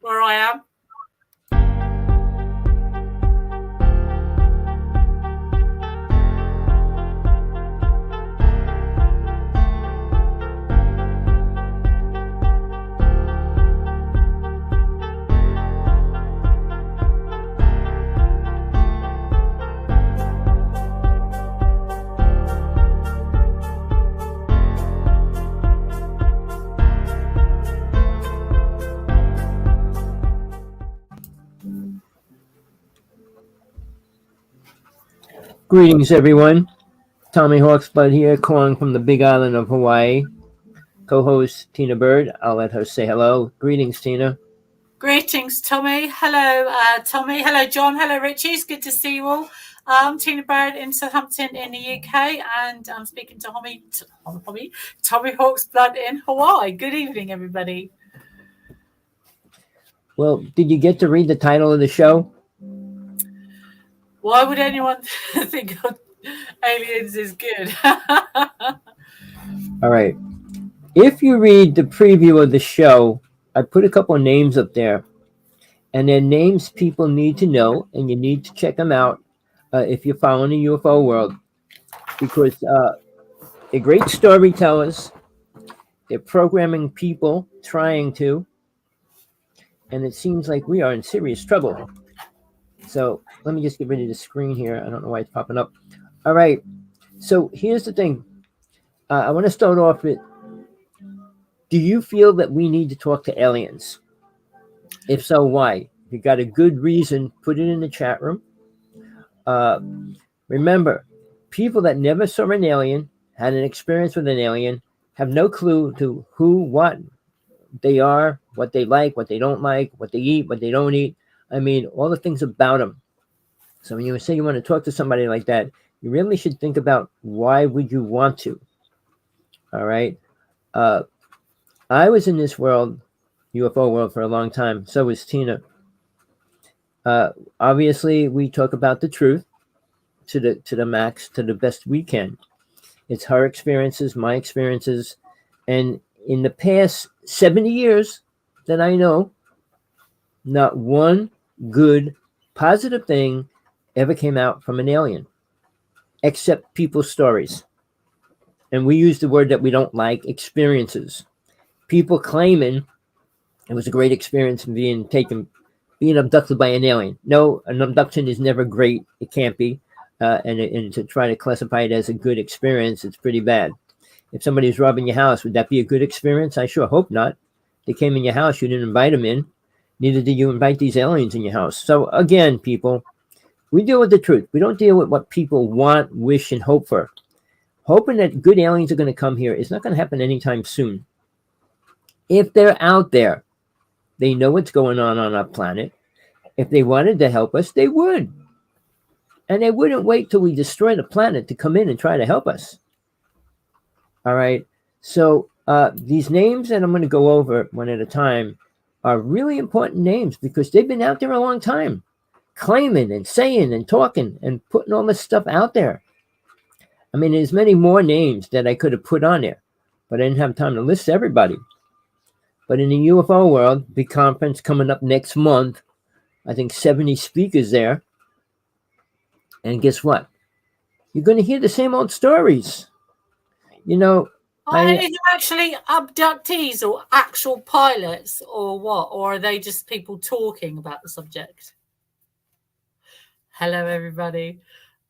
where I am. Greetings, everyone. Tommy Hawksblood here, calling from the big island of Hawaii. Co-host Tina Bird. I'll let her say hello. Greetings, Tina. Greetings, Tommy. Hello, Tommy. Hello, John. Hello, Richie. It's good to see you all. Tina Bird in Southampton in the UK, and I'm speaking to Tommy Hawksblood in Hawaii. Good evening, everybody. Well, did you get to read the title of the show? Why would anyone think aliens is good? All right. If you read the preview of the show, I put a couple of names up there, and they're names people need to know, and you need to check them out if you're following the UFO world, because they're great storytellers. They're programming people, trying to, and it seems like we are in serious trouble. So let me just get rid of the screen here. I don't know why it's popping up. All right. So here's the thing. I want to start off with, do you feel that we need to talk to aliens? If so, why? If you got a good reason, put it in the chat room. Remember, people that never saw an alien, had an experience with an alien, have no clue to who, what they are, what they like, what they don't like, what they eat, what they don't eat. I mean, all the things about them. So when you say you want to talk to somebody like that, you really should think about why would you want to. All right. I was in this world, UFO world, for a long time. So was Tina. Obviously, we talk about the truth to the max, to the best we can. It's her experiences, my experiences, and in the past 70 years that I know, not one good, positive thing ever came out from an alien, except people's stories. And we use the word that we don't like, experiences. People claiming it was a great experience being abducted by an alien. No, an abduction is never great. It can't be. And to try to classify it as a good experience, it's pretty bad. If somebody's robbing your house, would that be a good experience? I sure hope not. They came in your house, you didn't invite them in. Neither did you invite these aliens in your house. So again, people, we deal with the truth. We don't deal with what people want, wish, and hope for. Hoping that good aliens are going to come here is not going to happen anytime soon. If they're out there, they know what's going on our planet. If they wanted to help us, they would. And they wouldn't wait till we destroy the planet to come in and try to help us. All right. So these names that I'm going to go over one at a time are really important names because they've been out there a long time, claiming and saying and talking and putting all this stuff out there. I mean, there's many more names that I could have put on there, but I didn't have time to list everybody. But in the UFO world, big conference coming up next month, I think 70 speakers there. And guess what? You're going to hear the same old stories. You know, Are they actually abductees or actual pilots or what? Or are they just people talking about the subject? Hello, everybody.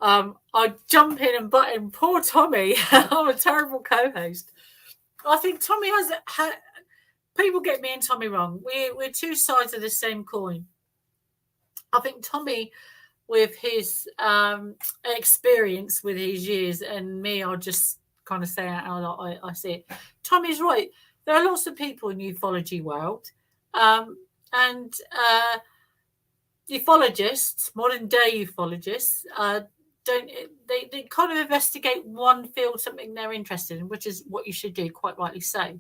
I jump in and butt in. Poor Tommy. I'm a terrible co-host. I think Tommy has... People get me and Tommy wrong. We're two sides of the same coin. I think Tommy, with his experience with his years, and me, I'll just kind of say how I see it. Tommy's right. There are lots of people in the ufology world, and ufologists, modern day ufologists, they kind of investigate one field, something they're interested in, which is what you should do, quite rightly so.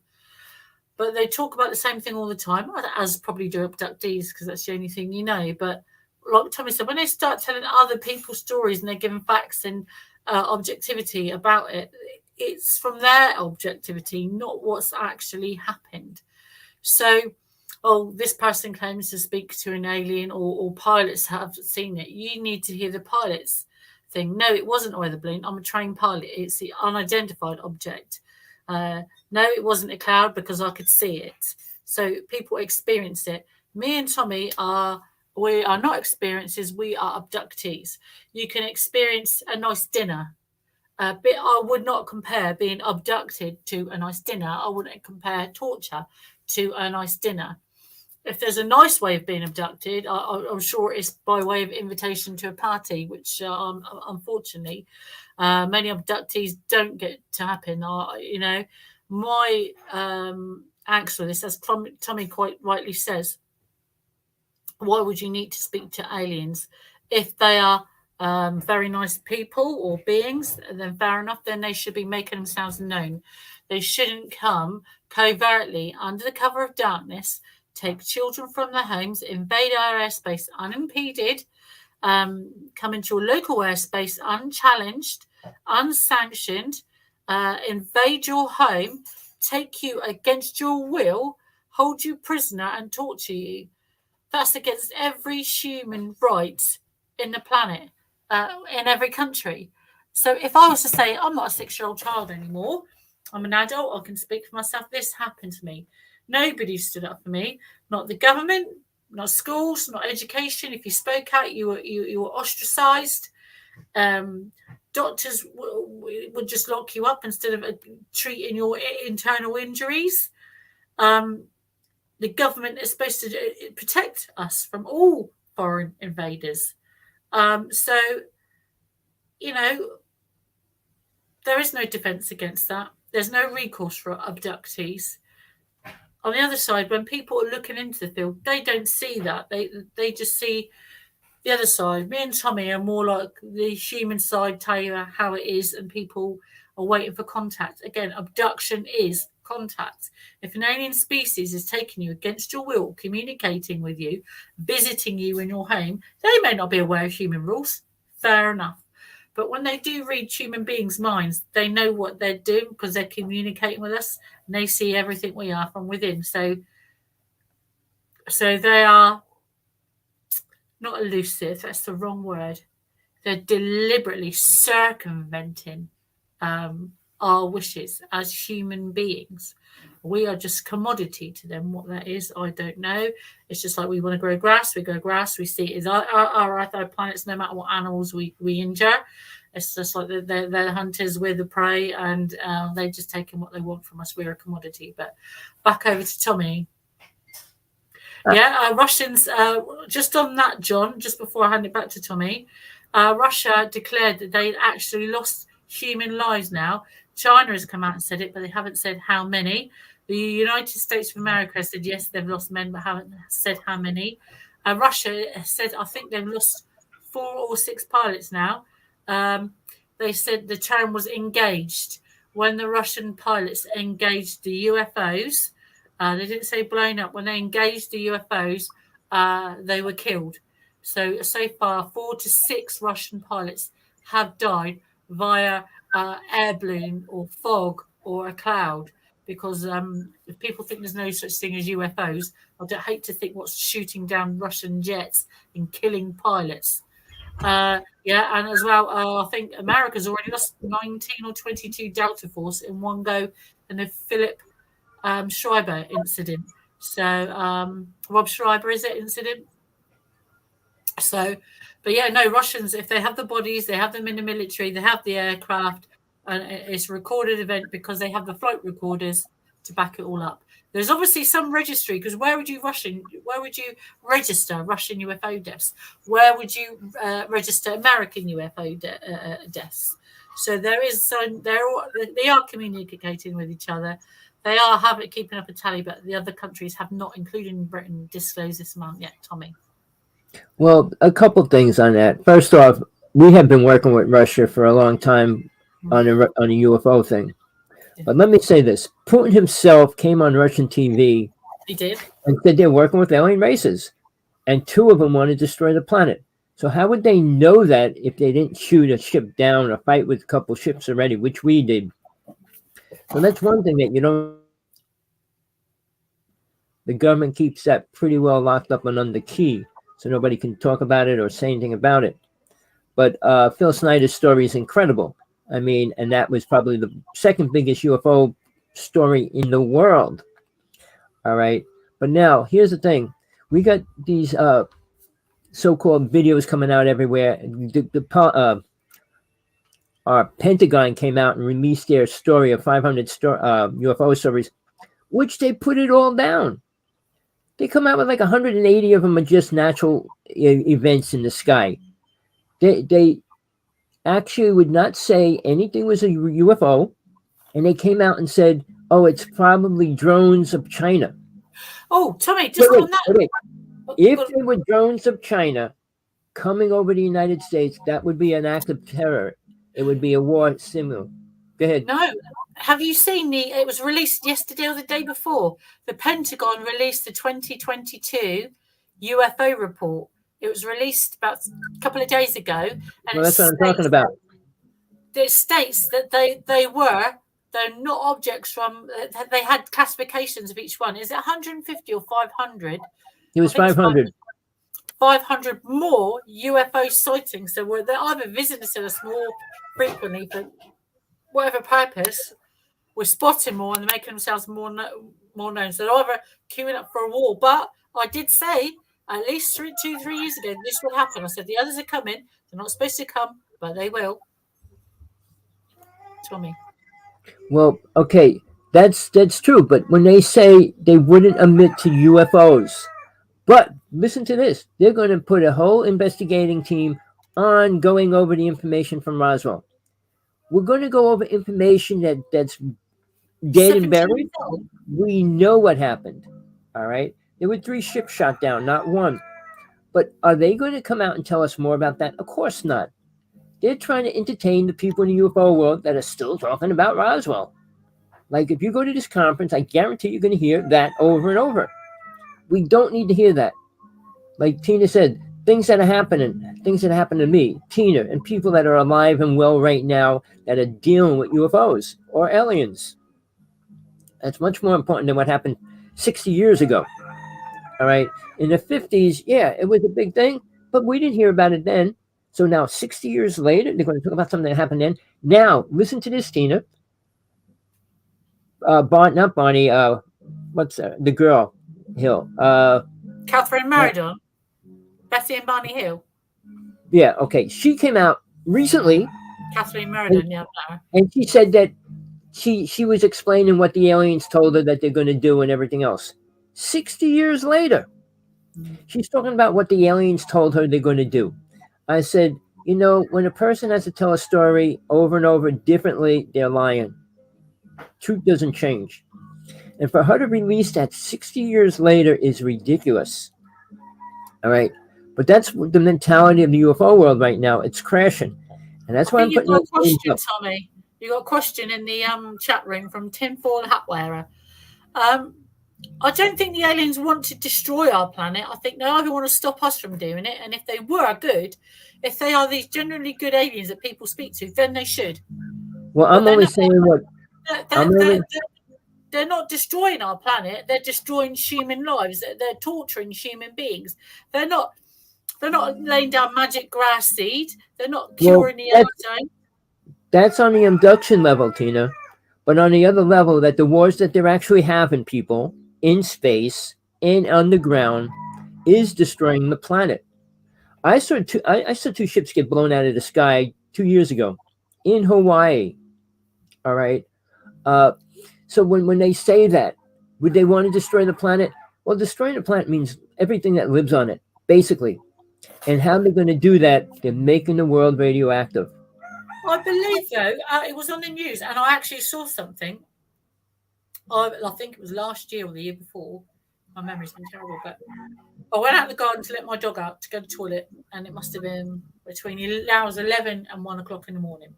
But they talk about the same thing all the time, as probably do abductees, because that's the only thing you know. But like Tommy said, when they start telling other people's stories and they're giving facts and objectivity about it, it's from their objectivity, not what's actually happened. So oh, this person claims to speak to an alien, or pilots have seen it. You need to hear the pilots thing. No, it wasn't a weather balloon. I'm a trained pilot. It's the unidentified object. No, it wasn't a cloud because I could see it. So people experienced it. Me and Tommy we are not experiencers. We are abductees. You can experience a nice dinner. But I would not compare being abducted to a nice dinner. I wouldn't compare torture to a nice dinner. If there's a nice way of being abducted, I'm sure it's by way of invitation to a party, which unfortunately many abductees don't get to happen. My angst with this, as Tommy quite rightly says, why would you need to speak to aliens if they are very nice people or beings? Then fair enough. Then they should be making themselves known. They shouldn't come covertly under the cover of darkness, take children from their homes, invade our airspace unimpeded, come into your local airspace unchallenged, unsanctioned, invade your home, take you against your will, hold you prisoner and torture you. That's against every human right in the planet, in every country. So if I was to say, I'm not a 6-year-old child anymore, I'm an adult, I can speak for myself, this happened to me. Nobody stood up for me, not the government, not schools, not education. If you spoke out, you were ostracized. Doctors would just lock you up instead of treating your internal injuries. The government is supposed to protect us from all foreign invaders. So, there is no defense against that. There's no recourse for abductees. On the other side, when people are looking into the field, they don't see that. They just see the other side. Me and Tommy are more like the human side, tell you how it is, and people are waiting for contact. Again, abduction is contact. If an alien species is taking you against your will, communicating with you, visiting you in your home, they may not be aware of human rules. Fair enough. But when they do read human beings' minds, they know what they're doing because they're communicating with us and they see everything we are from within. So they are not elusive, that's the wrong word. They're deliberately circumventing our wishes as human beings. We are just commodity to them. What that is, I don't know. It's just like we want to grow grass, we grow grass, we see it as our planets, no matter what animals we injure. It's just like they're hunters, we're the prey, and they're just taking what they want from us. We're a commodity. But back over to Tommy. Yeah, Russians, just on that, John, just before I hand it back to Tommy, Russia declared that they'd actually lost human lives now. China has come out and said it, but they haven't said how many. The United States of America said, yes, they've lost men, but haven't said how many. Russia said, I think they've lost 4 or 6 pilots now. They said the term was engaged. When the Russian pilots engaged the UFOs, they didn't say blown up. When they engaged the UFOs, they were killed. So far, 4 to 6 Russian pilots have died via air balloon or fog or a cloud. Because if people think there's no such thing as UFOs, I'd hate to think what's shooting down Russian jets and killing pilots. And as well, I think America's already lost 19 or 22 Delta Force in one go in the Philip Schreiber incident. So Rob Schreiber, is it incident? So, but yeah, no, Russians, if they have the bodies, they have them in the military, they have the aircraft, and it's a recorded event because they have the flight recorders to back it all up. There's obviously some registry, because where would you register Russian UFO deaths? Where would you register American UFO deaths? So there is some. They are communicating with each other. They are keeping up a tally, but the other countries have not, including Britain, disclosed this amount yet. Tommy. Well, a couple things on that. First off, we have been working with Russia for a long time on a UFO thing. But let me say this. Putin himself came on Russian TV. He did. And said they're working with alien races. And 2 of them want to destroy the planet. So how would they know that if they didn't shoot a ship down or fight with a couple ships already, which we did? So that's one thing that you don't. the government keeps that pretty well locked up and under key, so nobody can talk about it or say anything about it. But Phil Snyder's story is incredible. I mean, and that was probably the second biggest UFO story in the world. All right. But now, here's the thing. We got these so-called videos coming out everywhere. Our Pentagon came out and released their story of 500 UFO stories, which they put it all down. They come out with like 180 of them are just natural events in the sky. They actually would not say anything was a UFO, and they came out and said, "Oh, it's probably drones of China." Oh, Tommy, just on that. Wait. If they were drones of China coming over the United States, that would be an act of terror. It would be a war symbol. Go ahead. No. Have you seen it was released yesterday or the day before? The Pentagon released the 2022 UFO report. It was released about a couple of days ago. And well, that's what I'm talking about. It states that they're not objects from, they had classifications of each one. Is it 150 or 500? It was 500. 500 more UFO sightings. So they're either visiting us more frequently for whatever purpose. We're spotting more and they're making themselves more known. So they're either queuing up for a war. But I did say at least 3 years ago this will happen. I said the others are coming. They're not supposed to come, but they will. Tommy. Well, okay, that's true. But when they say they wouldn't admit to UFOs, but listen to this, they're going to put a whole investigating team on going over the information from Roswell. We're going to go over information that's dead and buried. We know what happened. All right. There were 3 ships shot down, not 1. But are they going to come out and tell us more about that? Of course not. They're trying to entertain the people in the UFO world that are still talking about Roswell. Like if you go to this conference, I guarantee you're going to hear that over and over. We don't need to hear that. Like Tina said, things that are happening to me, Tina, and people that are alive and well right now that are dealing with UFOs or aliens. That's much more important than what happened 60 years ago. All right. In the 50s, yeah, it was a big thing, but we didn't hear about it then. So now 60 years later, they're going to talk about something that happened then. Now, listen to this, Tina. Not Bonnie, what's the girl? Hill. Catherine Meriden. Bessie and Barney Hill. Yeah, okay. She came out recently. Catherine Meriden, yeah. And she said that she was explaining what the aliens told her that they're going to do and everything else. 60 years later, she's talking about what the aliens told her they're going to do. I said, when a person has to tell a story over and over differently, they're lying. Truth doesn't change. And for her to release that 60 years later is ridiculous. All right. But that's the mentality of the UFO world right now. It's crashing. And that's why I'm putting a question, Tommy. You got a question in the chat room from Tinfoil Hat Wearer. I don't think the aliens want to destroy our planet. I think they either want to stop us from doing it. And if they were good, if they are these generally good aliens that people speak to, then they should. Well, I'm only saying what... They're not destroying our planet. They're destroying human lives. They're torturing human beings. They're not laying down magic grass seed. They're not curing the ozone. That's on the abduction level, Tina. But on the other level, that the wars that they're actually having, people in space and underground, is destroying the planet. I saw 2 ships get blown out of the sky 2 years ago in Hawaii. All right. So when they say that, would they want to destroy the planet? Well, destroying the planet means everything that lives on it, basically. And how they're going to do that, they're making the world radioactive. I believe, though, it was on the news, and I actually saw something. I think it was last year or the year before. My memory's been terrible, but I went out in the garden to let my dog out to go to the toilet, and it must have been between hours 11 and 1 o'clock in the morning.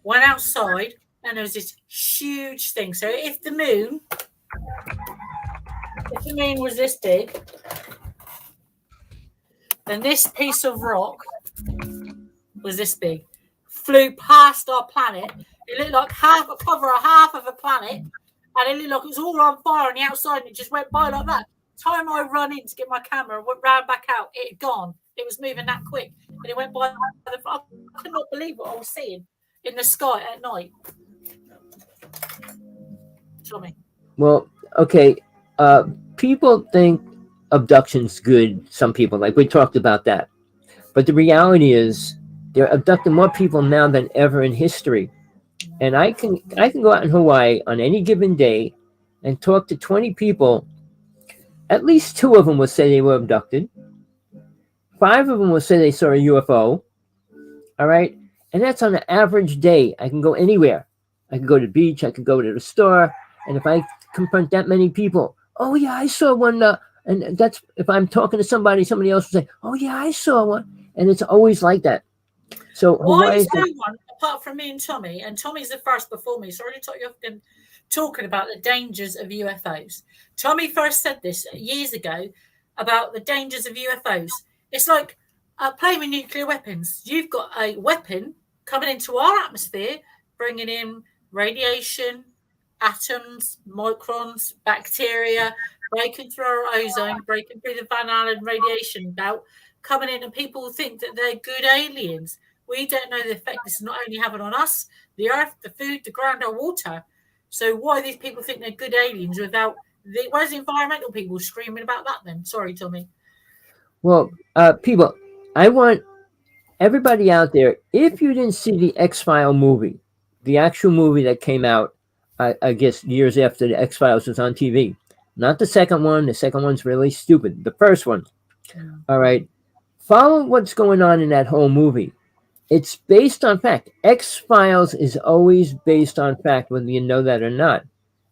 Went outside, and there was this huge thing. So if the moon was this big, then this piece of rock was this big. Flew past our planet. It looked like half of a planet and it looked like it was all on fire on the outside, and it just went by like that. Time I run in to get my camera and went round back out, it had gone. It was moving that quick, and it went by. I could not believe what I was seeing in the sky at night. Tommy. Well, okay. People think abduction's good. Some people, like we talked about that, but the reality is they're abducting more people now than ever in history. And I can go out in Hawaii on any given day and talk to 20 people. At least 2 of them will say they were abducted. 5 of them will say they saw a UFO. All right, and that's on an average day. I can go anywhere. I can go to the beach. I can go to the store. And if I confront that many people, oh yeah, I saw one. And that's if I'm talking to somebody else will say, oh yeah, I saw one. And it's always like that. So why is no one apart from me and Tommy? And Tommy's the first before me. So I already talking about the dangers of UFOs. Tommy first said this years ago about the dangers of UFOs. It's like playing with nuclear weapons. You've got a weapon coming into our atmosphere, bringing in radiation, atoms, microns, bacteria, breaking through our ozone, breaking through the Van Allen radiation belt, coming in, and people think that they're good aliens. We don't know the effect this is not only having on us, the earth, the food, the ground, our water. So why these people think they're good aliens without where's the environmental people screaming about that then? Sorry, Tommy. Well, people, I want everybody out there, if you didn't see the X-File movie, the actual movie that came out, I guess years after the X-Files was on TV, not the second one. The second one's really stupid. The first one. All right. Follow what's going on in that whole movie. It's based on fact. X-Files is always based on fact, whether you know that or not.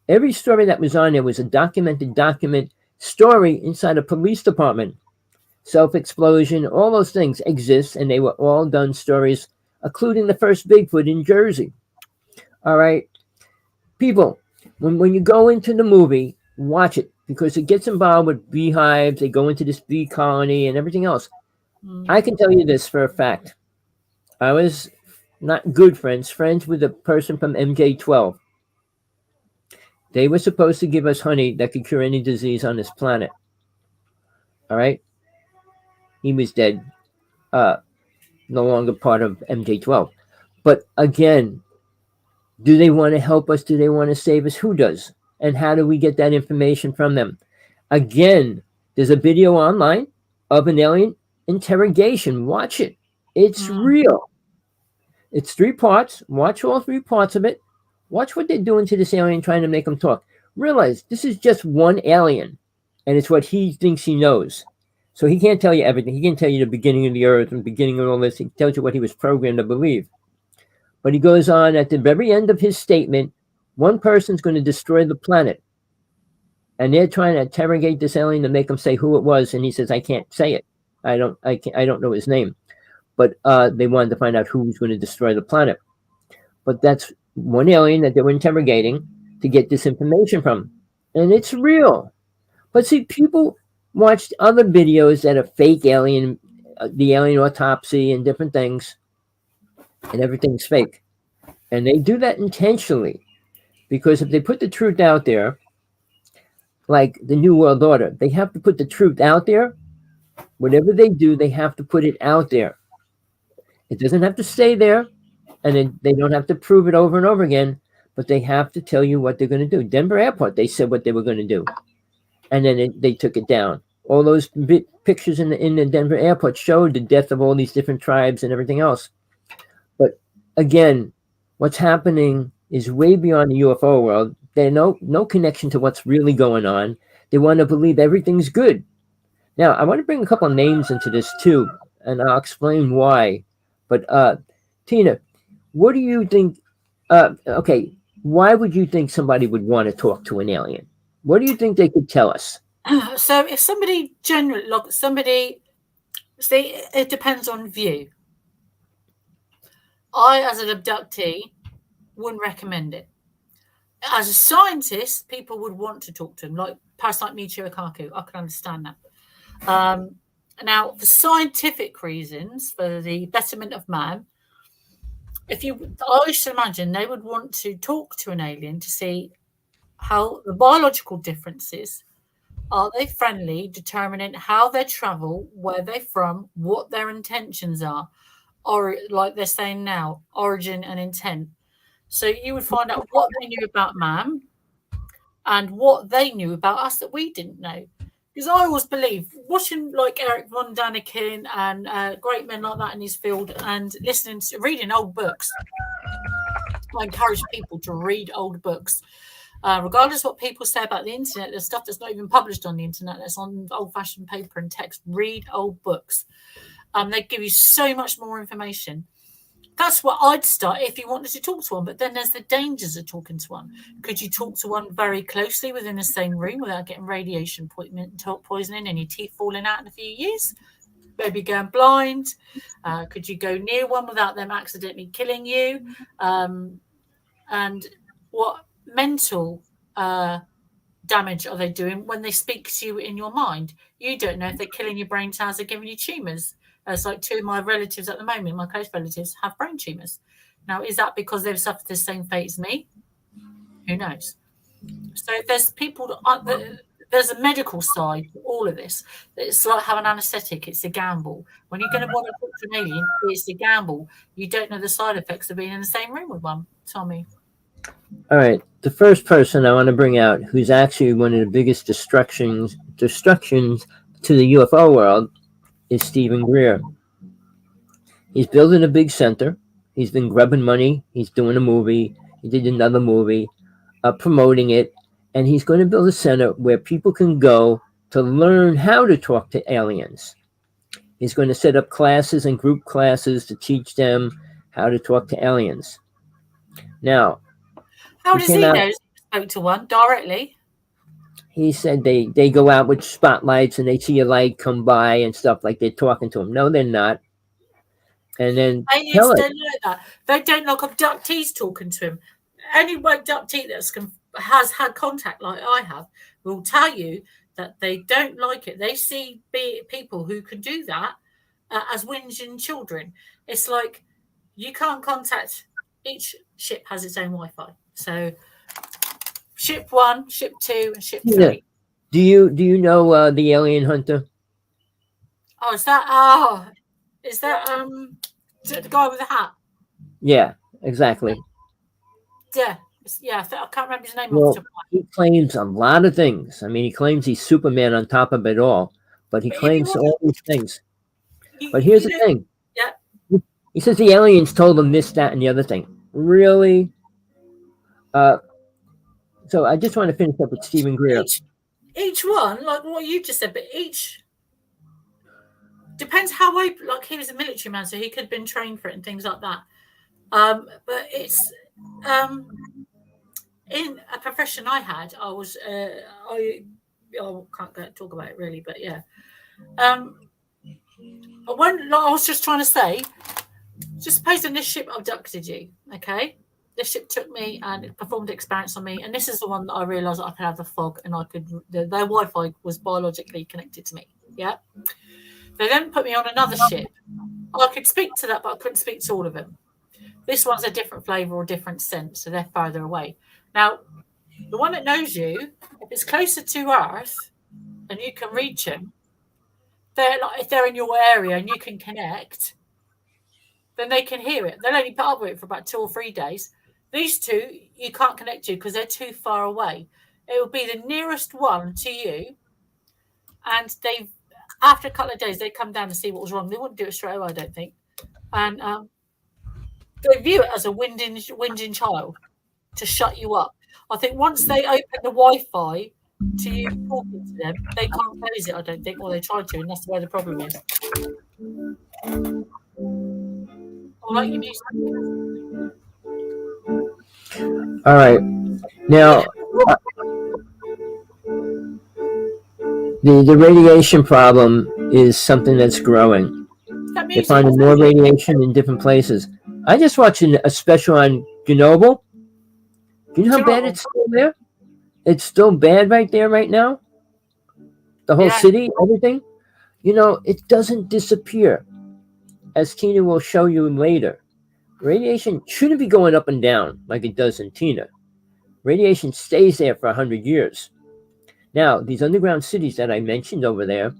Every story that was on there was a documented story inside a police department. Self-explosion, all those things exist, and they were all done stories, including the first Bigfoot in Jersey. All right. People, when you go into the movie, watch it, because it gets involved with beehives. They go into this bee colony and everything else. I can tell you this for a fact. I was not good friends with a person from MJ12. They were supposed to give us honey that could cure any disease on this planet. All right? He was dead. No longer part of MJ12. But again, do they want to help us? Do they want to save us? Who does? And how do we get that information from them? Again, there's a video online of an alien interrogation. Watch it. It's real. It's 3 parts. Watch all 3 parts of it. Watch what they're doing to this alien, trying to make him talk. Realize this is just one alien, and it's what he thinks he knows. So he can't tell you everything. He can't tell you the beginning of the earth and the beginning of all this. He tells you what he was programmed to believe. But he goes on at the very end of his statement, one person's going to destroy the planet. And they're trying to interrogate this alien to make him say who it was. And he says, I can't say it. I don't know his name. But they wanted to find out who was going to destroy the planet. But that's one alien that they were interrogating to get this information from. And it's real. But see, people watched other videos that are fake alien, the alien autopsy and different things. And everything's fake. And they do that intentionally. Because if they put the truth out there, like the New World Order, they have to put the truth out there. Whatever they do, they have to put it out there. It doesn't have to stay there, and they don't have to prove it over and over again, but they have to tell you what they're going to do. Denver Airport, they said what they were going to do, and then they took it down. All those pictures in the Denver Airport showed the death of all these different tribes and everything else. But again, what's happening is way beyond the UFO world. There's no connection to what's really going on. They want to believe everything's good. Now, I want to bring a couple of names into this too, and I'll explain why. But Tina, what do you think? Okay, why would you think somebody would want to talk to an alien? What do you think they could tell us? So if somebody see, it depends on view. I, as an abductee, wouldn't recommend it. As a scientist, people would want to talk to him, like Parasite Michio Kaku. I can understand that. Now, for scientific reasons, for the betterment of man, I should imagine they would want to talk to an alien to see how the biological differences, are they friendly, determining how they travel, where they're from, what their intentions are, or like they're saying now, origin and intent. So you would find out what they knew about man and what they knew about us that we didn't know. Because I always believe watching like Eric von Daniken and great men like that in his field and reading old books. I encourage people to read old books, regardless of what people say about the internet. There's stuff that's not even published on the internet. That's on old-fashioned paper and text. Read old books. They give you so much more information. That's what I'd start if you wanted to talk to one. But then there's the dangers of talking to one. Could you talk to one very closely within the same room without getting radiation poisoning and your teeth falling out in a few years? Maybe going blind. Could you go near one without them accidentally killing you? And what mental damage are they doing when they speak to you in your mind? You don't know if they're killing your brain cells or giving you tumours. It's like two of my relatives at the moment, my close relatives, have brain tumours. Now, is that because they've suffered the same fate as me? Who knows? So there's people, there's a medical side to all of this. It's like having an anaesthetic. It's a gamble. When you're going to want to talk to an alien, it's a gamble. You don't know the side effects of being in the same room with one. Tommy. All right. The first person I want to bring out, who's actually one of the biggest destructions to the UFO world, is Steven Greer. He's building a big center. He's been grubbing money. He's doing a movie. He did another movie, promoting it. And he's going to build a center where people can go to learn how to talk to aliens. He's going to set up classes and group classes to teach them how to talk to aliens. Now, how does he know he spoke to one directly? He said they go out with spotlights and they see a light come by and stuff like they're talking to him. No, they're not. And then aliens don't know that. They don't like abductees talking to him. Any abductee that has had contact like I have will tell you that they don't like it. They see people who can do that as whinging children. It's like you can't contact. Each ship has its own Wi-Fi. So ship 1, ship 2, and ship 3. Yeah. Do you know the alien hunter? Oh, is that the guy with the hat? Yeah, exactly. Yeah, I can't remember his name. Well, he claims a lot of things. I mean, he claims he's Superman on top of it all, but he claims all these things. But here's the thing. Yeah. He says the aliens told him this, that, and the other thing. Really? So I just want to finish up with Steven Greer. Each one, like what you just said, but each depends how open. Like he was a military man, so he could have been trained for it and things like that. But it's in a profession I had. I was I can't talk about it really, but yeah. I was just trying to say, just supposing this ship abducted you, okay? This ship took me and it performed an experiment on me, and this is the one that I realised that I could have the fog and their Wi-Fi was biologically connected to me. Yeah. They then put me on another ship. I could speak to that, but I couldn't speak to all of them. This one's a different flavour or different scent, so they're farther away. Now, the one that knows you, if it's closer to Earth and you can reach them, if they're in your area and you can connect, then they can hear it. They'll only put up with it for about 2 or 3 days. These two, you can't connect to because they're too far away. It will be the nearest one to you, and after a couple of days, they come down to see what was wrong. They wouldn't do it straight away, I don't think. And they view it as a whinging child to shut you up. I think once they open the Wi-Fi to you talking to them, they can't close it, I don't think, or they try to, and that's where the problem is. I like your music. All right. Now, the radiation problem is something that's growing. They're finding more radiation in different places. I just watched a special on Chernobyl. Do you know how bad it's still there? It's still bad right there right now. The whole city, everything. You know, it doesn't disappear. As Tina will show you later, radiation shouldn't be going up and down like it does in Tina. Radiation stays there for 100 years. Now, these underground cities that I mentioned over there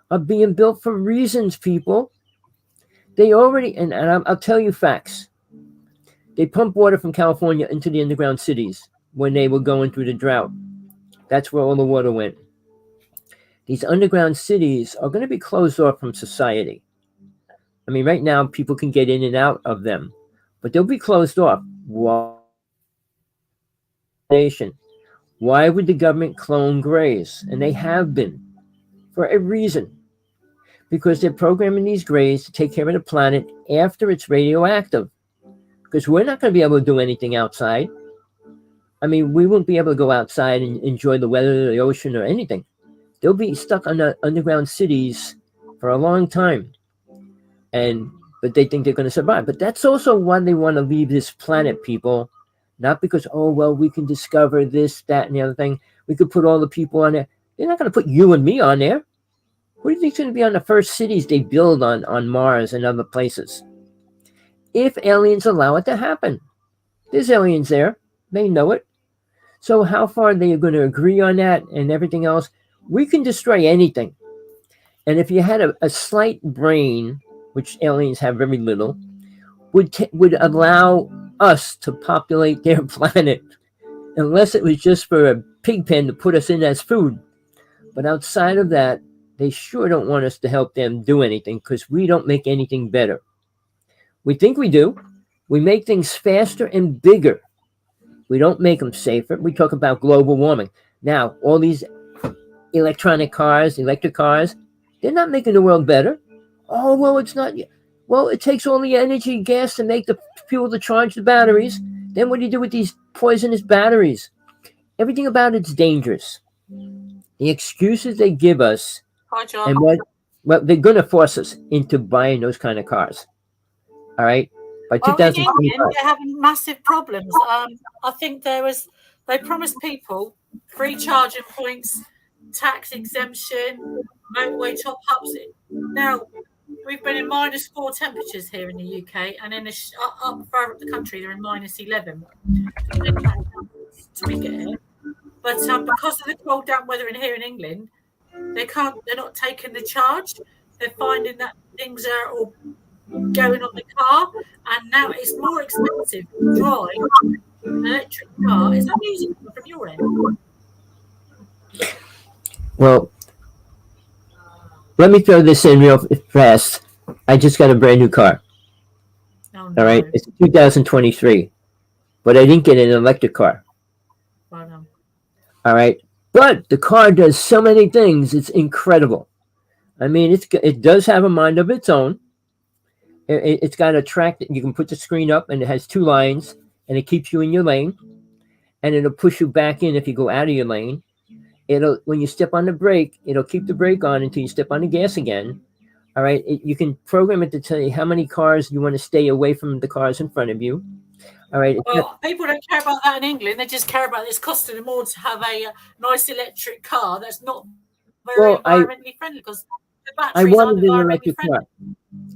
are being built for reasons, people. They already, and I'll tell you facts. They pump water from California into the underground cities when they were going through the drought. That's where all the water went. These underground cities are going to be closed off from society. I mean, right now, people can get in and out of them, but they'll be closed off. Why would the government clone grays? And they have been for a reason. Because they're programming these grays to take care of the planet after it's radioactive. Because we're not going to be able to do anything outside. I mean, we won't be able to go outside and enjoy the weather, the ocean, or anything. They'll be stuck on the underground cities for a long time. But they think they're going to survive. But that's also why they want to leave this planet, people. Not because, oh, well, we can discover this, that, and the other thing. We could put all the people on there. They're not going to put you and me on there. Who do you think is going to be on the first cities they build on Mars and other places? If aliens allow it to happen. There's aliens there. They know it. So how far are they going to agree on that and everything else? We can destroy anything. And if you had a slight brain, which aliens have very little, would allow us to populate their planet. Unless it was just for a pig pen to put us in as food. But outside of that, they sure don't want us to help them do anything because we don't make anything better. We think we do. We make things faster and bigger. We don't make them safer. We talk about global warming. Now, all these electric cars, they're not making the world better. Oh, well, it's not. Well, it takes all the energy, gas to make the fuel to charge the batteries. Then what do you do with these poisonous batteries? Everything about it's dangerous. The excuses they give us. Hi, John. And they're going to force us into buying those kind of cars. All right? By Well, in 2025. England, they're having massive problems. I think they promised people free charging points, tax exemption, motorway top-ups. Now, we've been in -4 temperatures here in the UK, and in up further up the country, they're in -11. To we get here. But because of the cold, damp weather here in England, they're not taking the charge. They're finding that things are all going on the car, and now it's more expensive to drive an electric car. Is that music from your end? Well, let me throw this in real fast. I just got a brand new car. Oh, no. All right, it's 2023, but I didn't get an electric car. Well, no. All right, but the car does so many things. It's incredible. I mean, it does have a mind of its own. It's got a track that you can put the screen up, and it has 2 lines, and it keeps you in your lane, and it'll push you back in if you go out of your lane. When you step on the brake, it'll keep the brake on until you step on the gas again. All right, you can program it to tell you how many cars you want to stay away from the cars in front of you. All right. Well, people don't care about that in England. They just care about it's costing them more to have a nice electric car that's not very environmentally friendly because the batteries aren't environmentally friendly.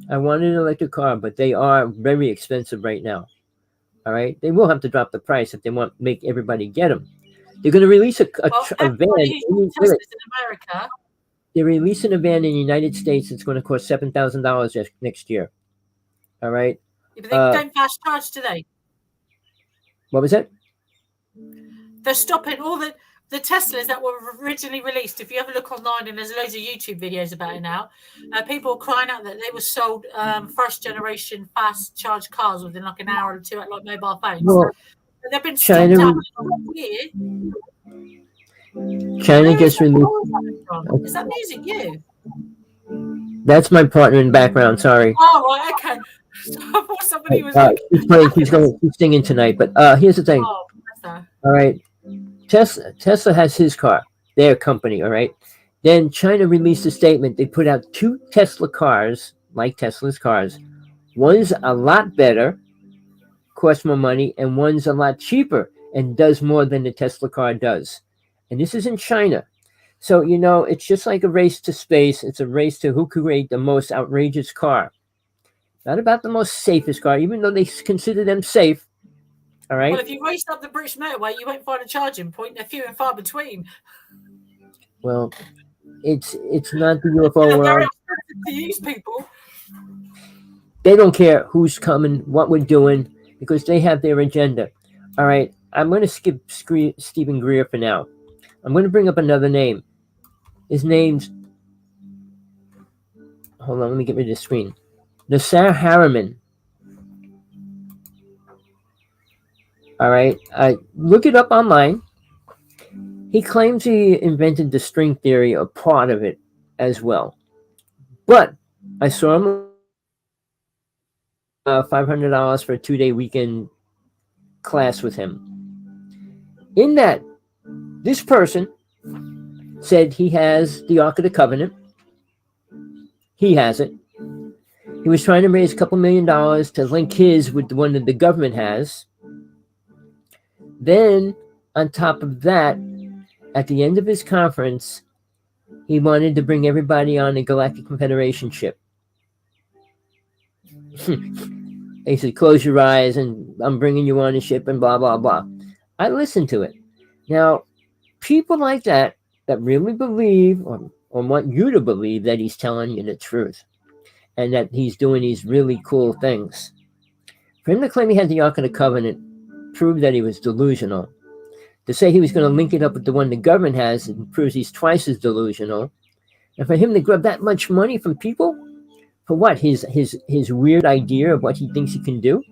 I wanted an electric car, but they are very expensive right now. All right, they will have to drop the price if they want to make everybody get them. They're going to release a van. In America. They're releasing a van in the United States. It's going to cost $7,000 next year. All right. Yeah, but they don't fast charge today. What was that? They're stopping all the Teslas that were originally released. If you have a look online, and there's loads of YouTube videos about it now, people are crying out that they were sold first generation fast charge cars within like an hour or two at like mobile phones. Well, they've been stopped out for a year. China gets released. Is that music you? That's my partner in the background. Sorry. Oh, right, okay. I thought somebody was he's singing tonight. But here's the thing. Oh, all right. Tesla has his car, their company. All right. Then China released a statement. They put out 2 Tesla cars, like Tesla's cars. One's a lot better, costs more money, and one's a lot cheaper and does more than the Tesla car does. And this is in China. So, it's just like a race to space. It's a race to who can create the most outrageous car. Not about the most safest car, even though they consider them safe. All right. Well, if you raced up the British motorway, you won't find a charging point. They're few and far between. Well, it's not the UFO They're very world. expensive to use, people. They don't care who's coming, what we're doing, because they have their agenda. All right. I'm going to skip Steven Greer for now. I'm going to bring up another name. His name's, hold on, let me get rid of the screen. Nassim Haramein. All right. Look it up online. He claims he invented the string theory, or part of it as well. But I saw him $500 for a 2-day weekend class with him. In that, this person said he has the Ark of the Covenant. He has it. He was trying to raise a couple $1,000,000 to link his with the one that the government has. Then, on top of that, at the end of his conference, he wanted to bring everybody on a Galactic Confederation ship. He said, close your eyes and I'm bringing you on a ship and blah, blah, blah. I listened to it. Now, people like that really believe or want you to believe that he's telling you the truth and that he's doing these really cool things. For him to claim he had the Ark of the Covenant proved that he was delusional. To say he was going to link it up with the one the government has, it proves he's twice as delusional. And for him to grab that much money from people, for what? His weird idea of what he thinks he can do?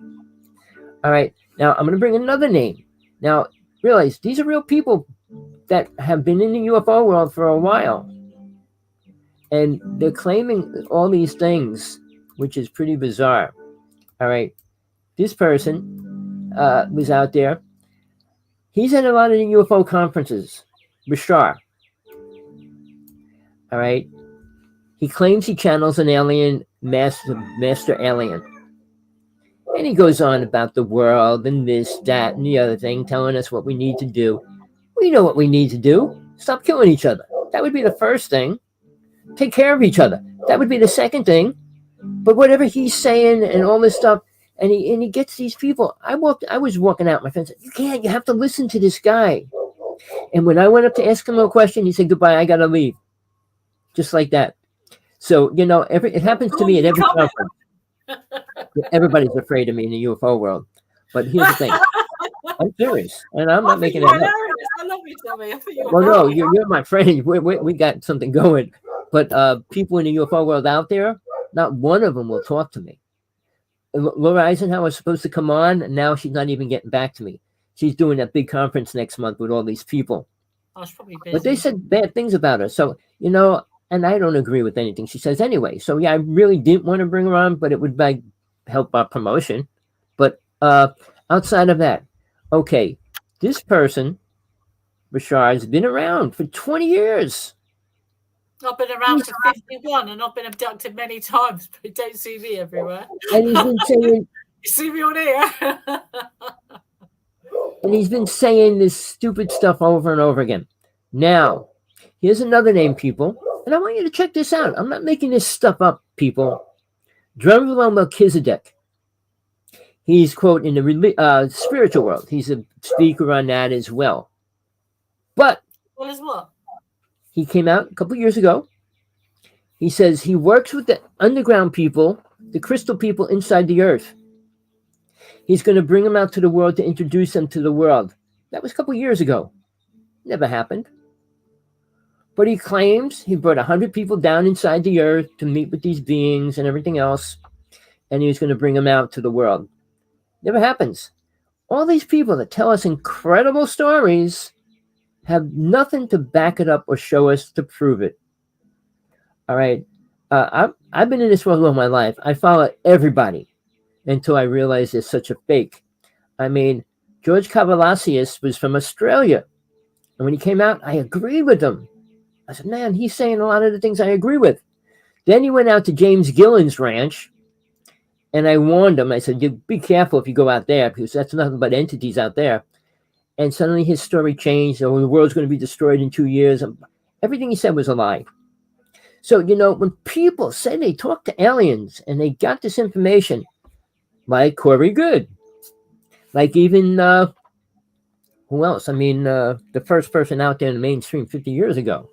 All right, now I'm going to bring another name. Now, realize these are real people that have been in the UFO world for a while. And they're claiming all these things, which is pretty bizarre. All right, this person was out there. He's at a lot of the UFO conferences. Bashar. All right. He claims he channels an alien, master alien. And he goes on about the world and this, that, and the other thing, telling us what we need to do. We know what we need to do. Stop killing each other. That would be the first thing. Take care of each other. That would be the second thing. But whatever he's saying and all this stuff, and he gets these people. I was walking out. My friend said, you have to listen to this guy. And when I went up to ask him a question, he said, goodbye, I got to leave. Just like that. So, it happens to me at every conference. Everybody's afraid of me in the UFO world. But here's the thing. I'm serious. And I'm not making it up. I love you, Tommy. Well, no, you're my friend. We got something going. But people in the UFO world out there, not one of them will talk to me. Laura Eisenhower was supposed to come on, and now she's not even getting back to me. She's doing that big conference next month with all these people. I was probably busy. But they said bad things about her. So, and I don't agree with anything she says anyway. So, yeah, I really didn't want to bring her on, but it would help our promotion. But outside of that, okay, this person, Bashar, has been around for 20 years. I've been around for 51 and I've been abducted many times, but you don't see me everywhere. And he's been saying, you see me on here. And he's been saying this stupid stuff over and over again. Now, here's another name, people. And I want you to check this out. I'm not making this stuff up, people. Drunvalo Melchizdek. He's, quote, in the spiritual world. He's a speaker on that as well. But Well, as what? he came out a couple years ago. He says he works with the underground people, the crystal people inside the earth. He's going to bring them out to the world to introduce them to the world. That was a couple years ago. Never happened. But he claims he brought 100 people down inside the earth to meet with these beings and everything else. And he was going to bring them out to the world. Never happens. All these people that tell us incredible stories have nothing to back it up or show us to prove it. All right. I've been in this world all my life. I follow everybody until I realized there's such a fake. I mean, George Cavalassius was from Australia. And when he came out, I agreed with him. I said, man, he's saying a lot of the things I agree with. Then he went out to James Gillen's ranch. And I warned him. I said, you be careful if you go out there, because that's nothing but entities out there. And suddenly his story changed. Oh, the world's going to be destroyed in 2 years. Everything he said was a lie. So, when people say they talk to aliens and they got this information, like Corey Good, Like even who else? I mean, the first person out there in the mainstream 50 years ago,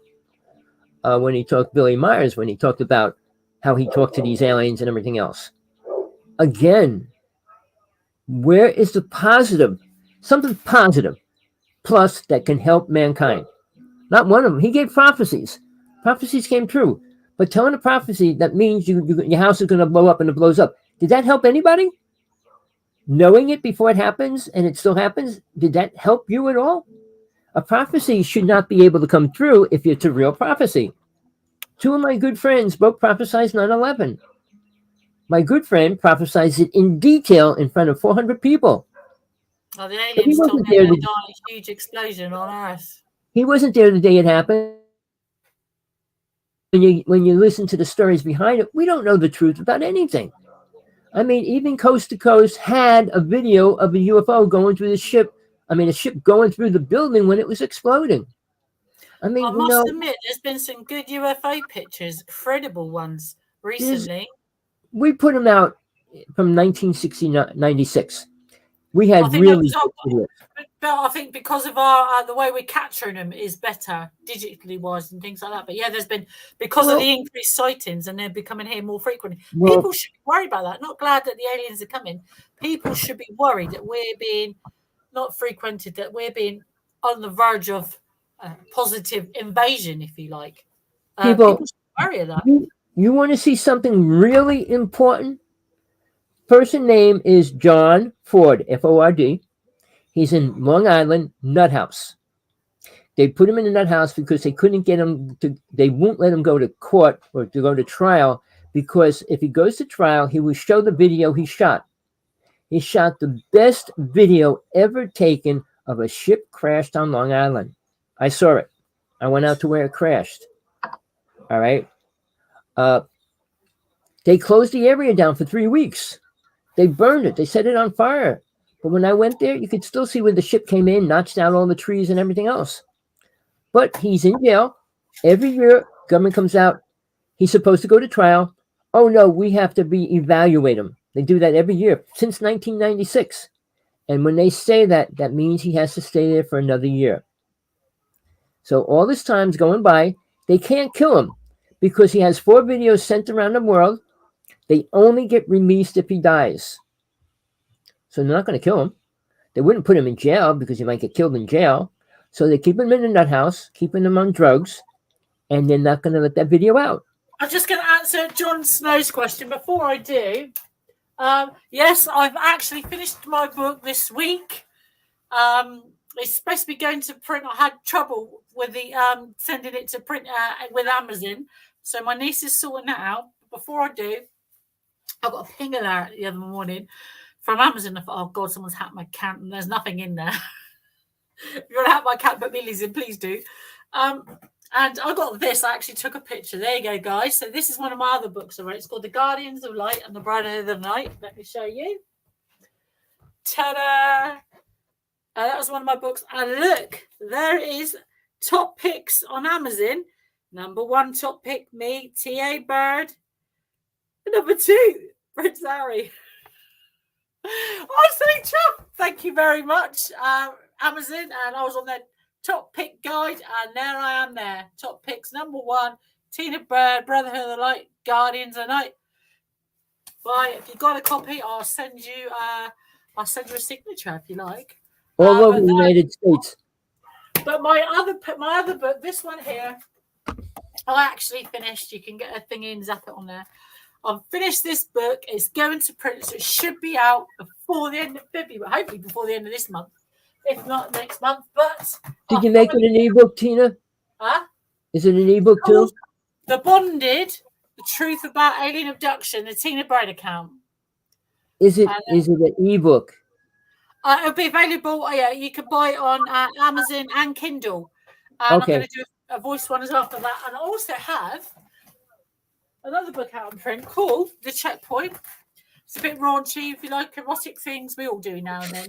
when he talked Billy Myers, when he talked about how he talked to these aliens and everything else. Again, where is the positive? Something positive, plus that can help mankind. Not one of them. He gave prophecies. Prophecies came true. But telling a prophecy that means your house is going to blow up and it blows up. Did that help anybody? Knowing it before it happens and it still happens, did that help you at all? A prophecy should not be able to come true if it's a real prophecy. Two of my good friends both prophesied 9/11. My good friend prophesied it in detail in front of 400 people. Oh, the But he aliens told wasn't me there. there'd die a huge explosion on Earth. He wasn't there the day it happened. When you listen to the stories behind it, we don't know the truth about anything. I mean, even Coast to Coast had a video of a UFO going through the ship. I mean, a ship going through the building when it was exploding. I mean, I must admit, there's been some good UFO pictures, credible ones recently. We put them out from 1996. We had I think really that good videos. but I think because of our the way we're capturing them is better digitally wise and things like that. But yeah, there's been because of the increased sightings and they're becoming here more frequently. People should be worried about that. Not glad that the aliens are coming. People should be worried that we're being not frequented, that we're being on the verge of positive invasion, if you like. People should worry about that. You want to see something really important? Person name is John Ford, Ford. He's in Long Island, Nut House. They put him in the Nut House because they couldn't get him to, they won't let him go to court or to go to trial, because if he goes to trial, he will show the video he shot. He shot the best video ever taken of a ship crashed on Long Island. I saw it. I went out to where it crashed. All right. They closed the area down for 3 weeks. They burned it. They set it on fire. But when I went there, you could still see where the ship came in, notched out all the trees and everything else. But he's in jail. Every year, government comes out. He's supposed to go to trial. Oh, no, we have to evaluate him. They do that every year since 1996. And when they say that, that means he has to stay there for another year. So all this time's going by. They can't kill him because he has 4 videos sent around the world. They only get released if he dies. So they're not going to kill him. They wouldn't put him in jail because he might get killed in jail. So they keep him in the nut house, keeping him on drugs, and they're not going to let that video out. I'm just going to answer Jon Snow's question. Before I do, yes, I've actually finished my book this week. It's supposed to be going to print. I had trouble with the sending it to print with Amazon. So my niece is sorting that out. Before I do, I got a ping alert the other morning from Amazon. I thought, oh God, someone's hacked my account and there's nothing in there. If you want to hack my account, put millies in, please do. And I got this. I actually took a picture. There you go, guys. So this is one of my other books I wrote. It's called The Guardians of Light and the Brotherhood of Night. Let me show you. Ta-da! That was one of my books. And look, there is top picks on Amazon. Number 1 top pick, me, T.A. Bird. Number 2, Prince Harry. I'm so chuffed. Thank you very much, Amazon. And I was on their top pick guide, and there I am there. Top picks, number 1, Tina Bird, Brotherhood of the Light, Guardians of the Night. Well, if you've got a copy, I'll send you a signature if you like. All over the United States. But my other book, this one here, I actually finished. You can get a thing in, zap it on there. I've finished this book. It's going to print, so it should be out before the end of February. Hopefully before the end of this month, if not next month. But did you make it an ebook, Tina? Huh? Is it an ebook too? The Bonded, The Truth About Alien Abduction, the Tina Bird account. Is it an ebook? It'll be available. Yeah, you can buy it on Amazon and Kindle. And okay. I'm going to do a voice one as well for that. And I also have another book out on print called The Checkpoint. It's a bit raunchy, if you like, erotic things we all do now and then.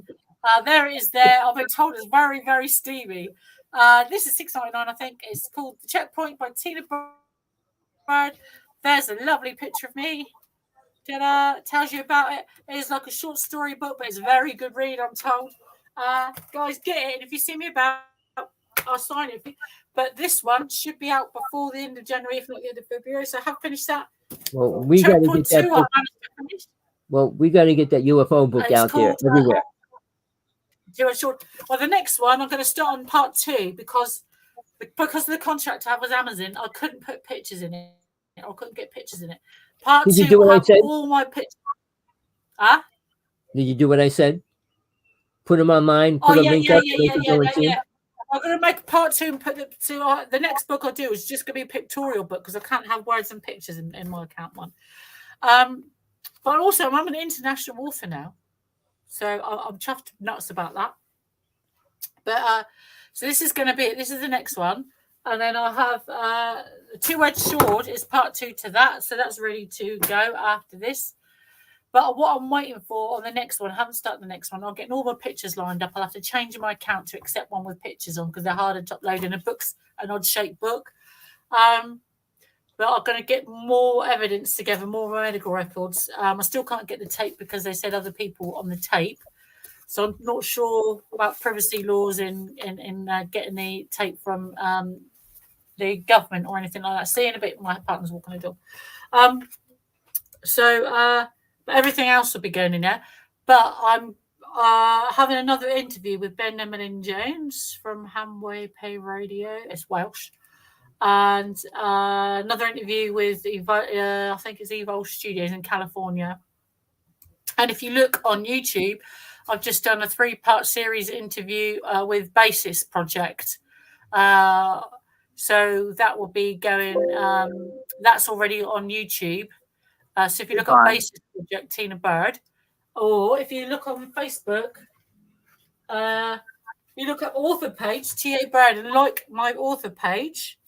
There it is there. I've been told it's very, very steamy. This is $6.99, I think. It's called The Checkpoint by Tina Bird. There's a lovely picture of me. tells you about it. It's like a short story book, but it's a very good read, I'm told. Guys, get it. And if you see me about, I'll sign it. But this one should be out before the end of January, if not the end of February. So I have finished that. Well, we got to get that book. Well, we got to get that UFO book out there everywhere. Well, the next one I'm going to start on part 2 because of the contract I have with Amazon, I couldn't put pictures in it. I couldn't get pictures in it. Part 2 will have all my pictures. Huh? Did you do what I said? Put them online. Put a link up. Yeah. I'm going to make part 2 and put the next book I do is just going to be a pictorial book because I can't have words and pictures in my account one. But also, I'm an international author now, so I'm chuffed nuts about that. But so this is the next one, and then I'll have the Two-Edged Sword is part 2 to that, so that's ready to go after this. But what I'm waiting for on the next one, I haven't started the next one. I'm getting all my pictures lined up. I'll have to change my account to accept one with pictures on because they're harder to upload in an odd-shaped book. But I'm going to get more evidence together, more medical records. I still can't get the tape because they said other people on the tape. So I'm not sure about privacy laws in getting the tape from the government or anything like that. See in a bit, my partner's walking the dog. But everything else will be going in there. But I'm having another interview with Ben Emmeline Jones from Hamway Pay Radio. It's Welsh. And another interview with I think it's Evol Studios in California. And if you look on YouTube, I've just done a 3-part series interview with Basis Project. So that will be going, that's already on YouTube. So if you look at Basis Project, Tina Bird, or if you look on Facebook, you look at author page, T.A. Bird, and like my author page.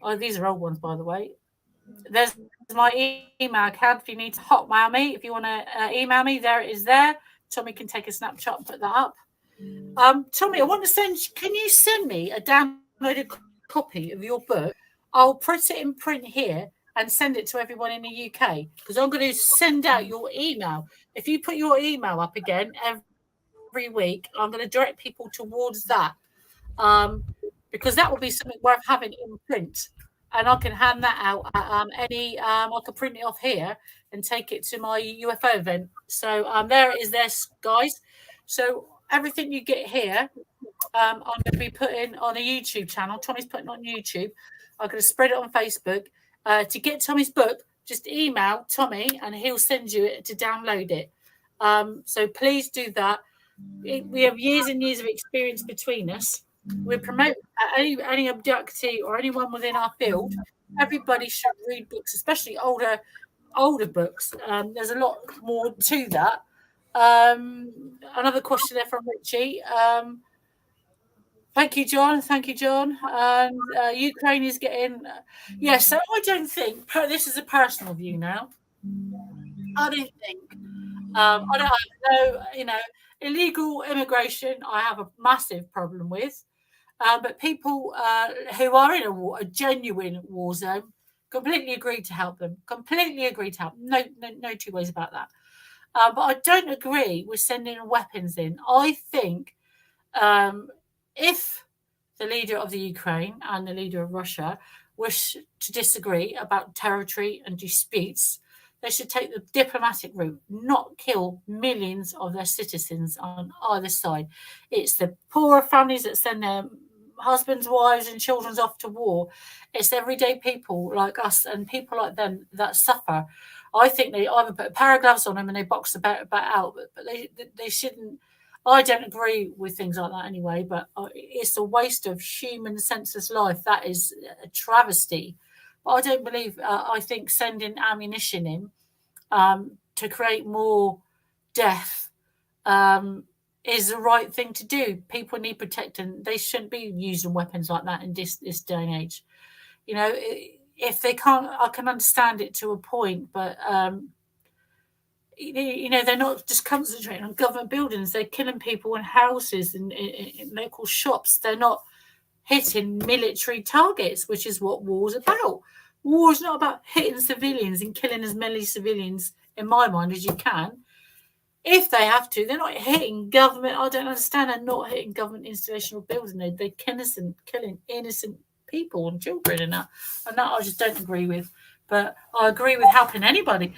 Oh, these are old ones, by the way. There's my email account if you need to hotmail me. If you want to email me, there it is there. Tommy can take a snapshot and put that up. Tommy, can you send me a downloaded copy of your book? I'll put it in print here and send it to everyone in the UK because I'm going to send out your email. If you put your email up again every week, I'm going to direct people towards that because that will be something worth having in print. And I can hand that out at I can print it off here and take it to my UFO event. So there it is there, guys. So everything you get here, I'm going to be putting on a YouTube channel. Tommy's putting on YouTube. I'm going to spread it on Facebook. To get Tommy's book, just email Tommy and he'll send you it to download it. So please do that. We have years and years of experience between us. We promote any abductee or anyone within our field. Everybody should read books, especially older books. There's a lot more to that. Another question there from Richie. Thank you, John. And Ukraine is getting... so I don't think... This is a personal view now. I don't think... I don't have illegal immigration I have a massive problem with. But people who are in a genuine war zone, completely agree to help them. No two ways about that. But I don't agree with sending weapons in. I think... if the leader of the Ukraine and the leader of Russia wish to disagree about territory and disputes, they should take the diplomatic route, not kill millions of their citizens on either side. It's the poorer families that send their husbands, wives, and children off to war. It's everyday people like us and people like them that suffer. I think they either put a pair of gloves on them and they box the bat out, but they shouldn't. I don't agree with things like that anyway, but it's a waste of human senseless life. That is a travesty. But I don't believe, I think sending ammunition in to create more death is the right thing to do. People need protecting. They shouldn't be using weapons like that in this day and age. If they can't, I can understand it to a point, but... they're not just concentrating on government buildings. They're killing people in houses and in local shops. They're not hitting military targets, which is what war's about. War is not about hitting civilians and killing as many civilians, in my mind, as you can. If they have to, they're not hitting government. I don't understand. They're not hitting government installation or building. They're killing innocent people and children, and that I just don't agree with. But I agree with helping anybody.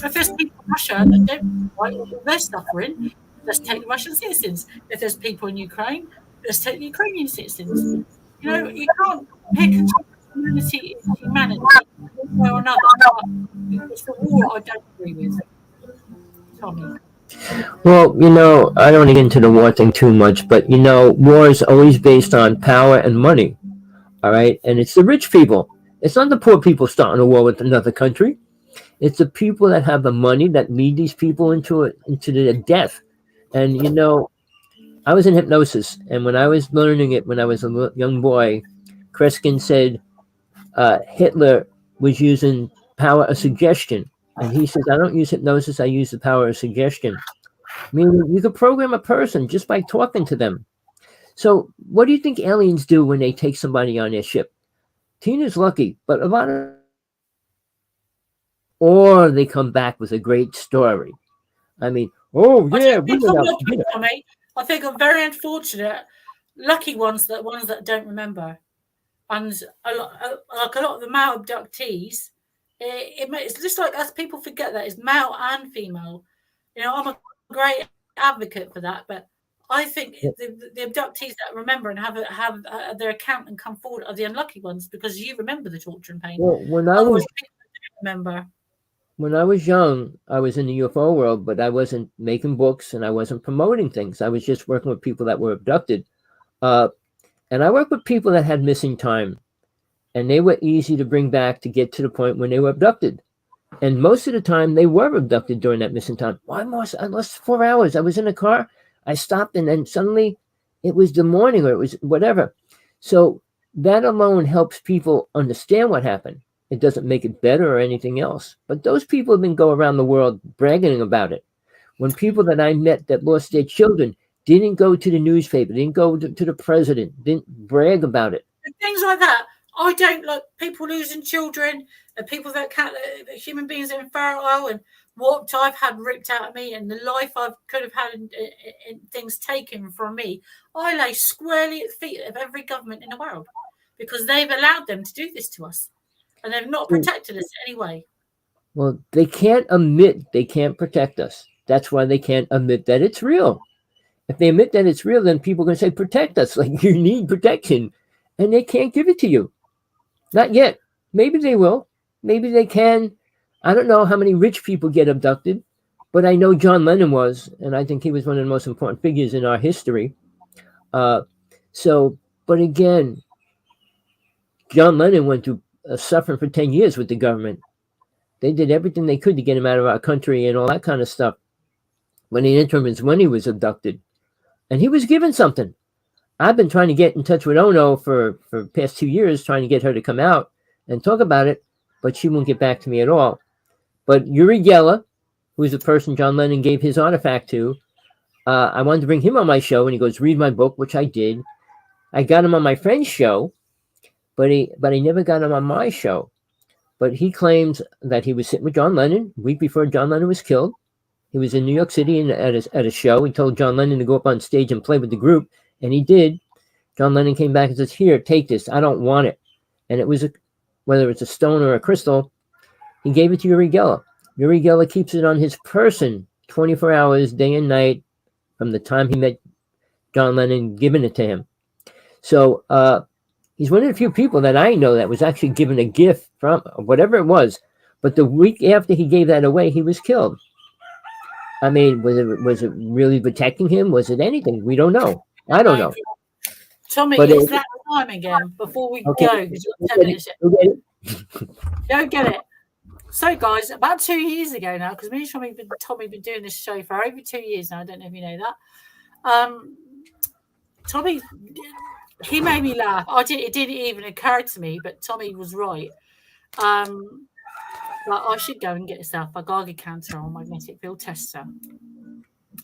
If there's people in Russia that don't right, they're suffering, let's take the Russian citizens. If there's people in Ukraine, let's take the Ukrainian citizens. You know, you can't pick and choose humanity one way or another. It's the war I don't agree with. Tommy. Well, you know, I don't want to get into the war thing too much, but you know, war is always based on power and money. All right, and it's the rich people. It's not the poor people starting a war with another country. It's the people that have the money that lead these people into their death. And you know, I was in hypnosis, and when I was learning it when I was a young boy, Kreskin said Hitler was using power of suggestion. And he says, I don't use hypnosis, I use the power of suggestion. Meaning you could program a person just by talking to them. So what do you think aliens do when they take somebody on their ship? Tina's lucky, but a lot of... Or they come back with a great story. I mean, oh yeah, I think I'm very unfortunate. Lucky ones that don't remember, and like a lot of the male abductees, it's just like us people forget that it's male and female. You know, I'm a great advocate for that, but I think the abductees that remember and have their account and come forward are the unlucky ones because you remember the torture and pain. Well, when I was young, I was in the UFO world, but I wasn't making books and I wasn't promoting things. I was just working with people that were abducted. And I worked with people that had missing time, and they were easy to bring back to get to the point when they were abducted. And most of the time, they were abducted during that missing time. I lost 4 hours. I was in a car. I stopped, and then suddenly it was the morning or it was whatever. So that alone helps people understand what happened. It doesn't make it better or anything else. But those people have been going around the world bragging about it. When people that I met that lost their children didn't go to the newspaper, didn't go to the president, didn't brag about it. And things like that. I don't like people losing children and people that human beings are infertile and what I've had ripped out of me and the life I could have had and things taken from me. I lay squarely at the feet of every government in the world because they've allowed them to do this to us and they've not protected us anyway. Well, they can't admit they can't protect us. That's why they can't admit that it's real. If they admit that it's real, then people are going to say, protect us. Like, you need protection. And they can't give it to you. Not yet. Maybe they will. Maybe they can. I don't know how many rich people get abducted, but I know John Lennon was, and I think he was one of the most important figures in our history. But again, John Lennon went through suffering for 10 years with the government. They did everything they could to get him out of our country and all that kind of stuff. When the interim is when he was abducted. And he was given something. I've been trying to get in touch with Ono for the past 2 years, trying to get her to come out and talk about it, but she won't get back to me at all. But Uri Geller, who's the person John Lennon gave his artifact to, I wanted to bring him on my show, and he goes, read my book, which I did. I got him on my friend's show, but he never got him on my show. But he claims that he was sitting with John Lennon a week before John Lennon was killed. He was in New York City at a show. He told John Lennon to go up on stage and play with the group, and he did. John Lennon came back and says, here, take this. I don't want it. And it was, whether it's a stone or a crystal, he gave it to Uri Geller. Uri Geller keeps it on his person 24 hours, day and night, from the time he met John Lennon, giving it to him. So he's one of the few people that I know that was actually given a gift from whatever it was. But the week after he gave that away, he was killed. I mean, was it really protecting him? Was it anything? We don't know. I don't know. Tommy, it's that time again before we go. Because you've got 10 minutes. Go get it. So, guys, about 2 years ago now, because me and Tommy have been doing this show for over 2 years now. I don't know if you know that. Tommy, he made me laugh. It didn't even occur to me, but Tommy was right. Like, I should go and get yourself a Geiger counter or magnetic field tester.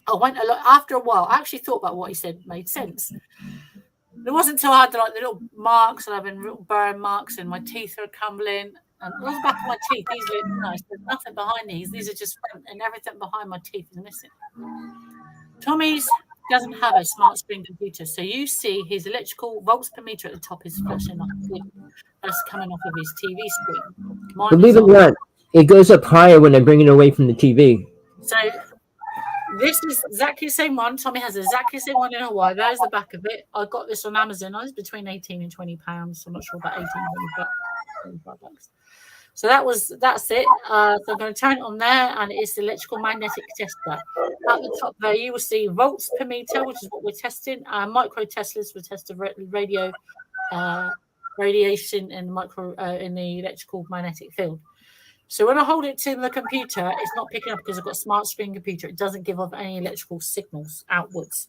I went a lot after a while. I actually thought about what he said made sense. It wasn't until I had the little marks and I've been little burn marks and my teeth are crumbling. And all the back of my teeth, these look nice. There's nothing behind these. These are just front, and everything behind my teeth is missing. Tommy's doesn't have a smart screen computer, so you see his electrical volts per meter at the top is flashing like a blue. That's coming off of his TV screen. Believe it or not, it goes up higher when I bring it away from the TV. So this is exactly the same one. Tommy has exactly the same one in Hawaii. There's the back of it. I got this on Amazon. I was between 18 and 20 pounds. I'm not sure about 18 and 25 bucks. So that's it. So I'm going to turn it on there, and it's the electrical magnetic tester. At the top there, you will see volts per meter, which is what we're testing. Micro Teslas will test the radiation in in the electrical magnetic field. So when I hold it to the computer, it's not picking up because I've got a smart screen computer. It doesn't give off any electrical signals outwards.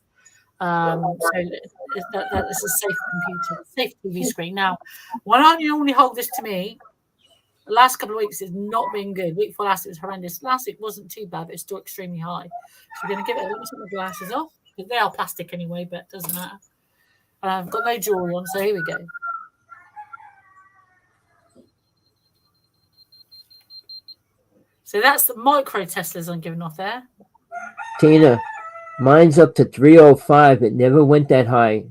So that is a safe computer, safe TV screen. Now, why don't you only hold this to me? The last couple of weeks has not been good. Week before last, it was horrendous. Last week wasn't too bad, but it's still extremely high. So we're going to give it. Let me take my glasses off. They are plastic anyway, but it doesn't matter. And I've got no jewelry on, so here we go. So that's the micro Teslas I'm giving off there. Tina, mine's up to 305. It never went that high.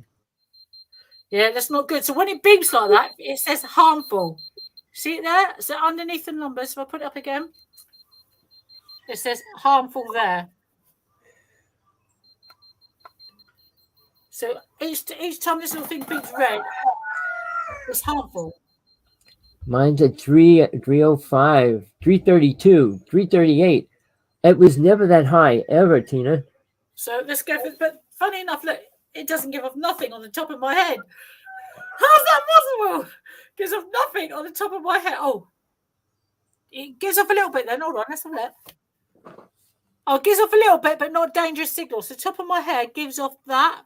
Yeah, that's not good. So when it beeps like that, it says harmful. See it there? So underneath the numbers, if I put it up again, it says harmful there. So each time this little thing beeps red, it's harmful. Mine's at 305, 332, 338. It was never that high, ever, Tina. So let's go for it. But funny enough, look, it doesn't give off nothing on the top of my head. How's that possible? Gives off nothing on the top of my head. Oh, it gives off a little bit then. Hold on, let's have a look. Oh, it gives off a little bit, but not dangerous signals. The top of my head gives off that.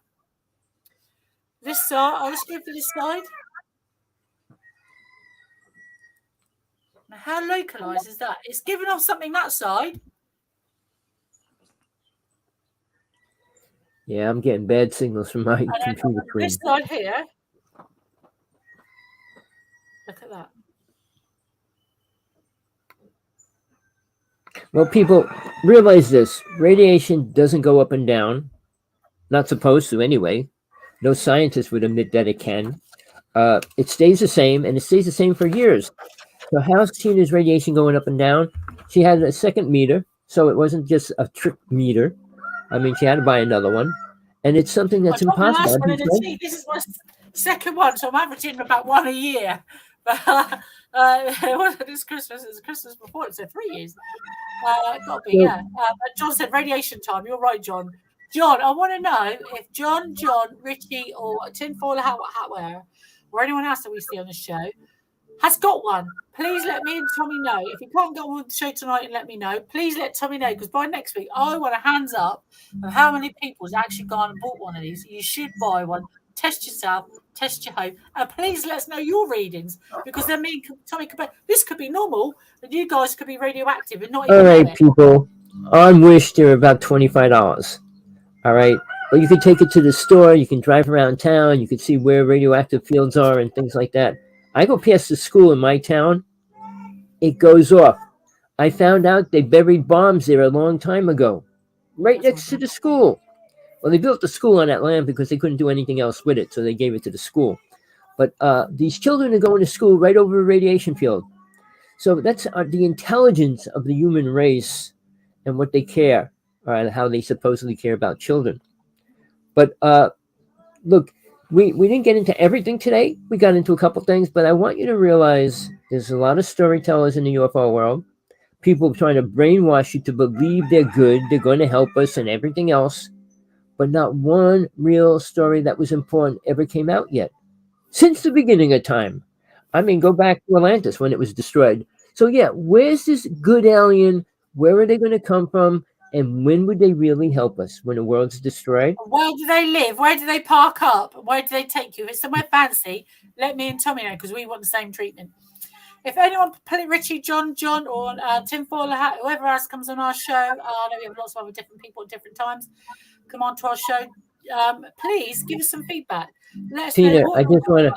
This side, I'll just go for this side. Now, how localized is that? It's giving off something that side. Yeah, I'm getting bad signals from my computer screen. This side here. Look at that. Well, people, realize this. Radiation doesn't go up and down. Not supposed to anyway. No scientist would admit that it can. It stays the same, and it stays the same for years. So how's Tina's radiation going up and down? She had a second meter, so it wasn't just a trick meter. I mean, she had to buy another one. And it's something that's impossible. This is my second one, so I'm averaging about one a year. But this Christmas is Christmas before it, so 3 years. Got to be, yeah. John said radiation time. You're right, John. John, I want to know if John, Richie, or Tinfoil Hat Wearer, or anyone else that we see on the show has got one. Please let me and Tommy know. If you can't go on the show tonight and let me know, please let Tommy know, because by next week, I want a hands up of how many people's actually gone and bought one of these. You should buy one. Test yourself, test your home, and please let us know your readings, because then me and Tommy could be, this could be normal, and you guys could be radioactive and not even. All right, people. On Wish, they're about $25. All right. But you can take it to the store. You can drive around town. You can see where radioactive fields are and things like that. I go past the school in my town. It goes off. I found out they buried bombs there a long time ago, right next to the school. Well, they built the school on that land because they couldn't do anything else with it, so they gave it to the school. But these children are going to school right over a radiation field. So that's the intelligence of the human race and what they care, or how they supposedly care about children. But look, we didn't get into everything today. We got into a couple things, but I want you to realize there's a lot of storytellers in the UFO world. People trying to brainwash you to believe they're good, they're going to help us and everything else. But not one real story that was important ever came out yet. Since the beginning of time. I mean, go back to Atlantis when it was destroyed. So yeah, where's this good alien? Where are they going to come from? And when would they really help us? When the world's destroyed? Where do they live? Where do they park up? Where do they take you? If it's somewhere fancy, let me and Tommy know, because we want the same treatment. If anyone, Richie, John, or Tinfoil Hat, whoever else comes on our show, I know we have lots of other different people at different times, come on to our show. Please give us some feedback. Let us Tina, know I just want to.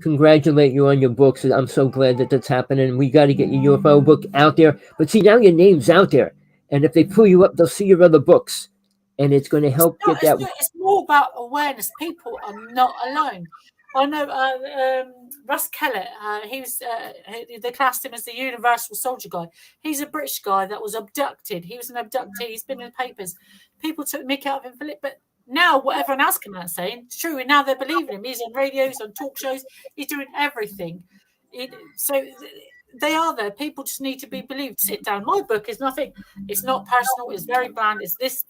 congratulate you on your books. I'm so glad that that's happening. We got to get your UFO book out there. But see, now your name's out there, and if they pull you up, they'll see your other books, and it's going to help get that. It's more about awareness. People are not alone. I know Russ Kellett. They classed him as the universal soldier guy. He's a British guy that was abducted. He was an abductee. He's been in the papers. People took mick out of him for it, but now what everyone else came out saying, it's true, and now they're believing him. He's on radios, on talk shows. He's doing everything. So they are there. People just need to be believed. Sit down. My book is nothing. It's not personal. It's very bland. It's this,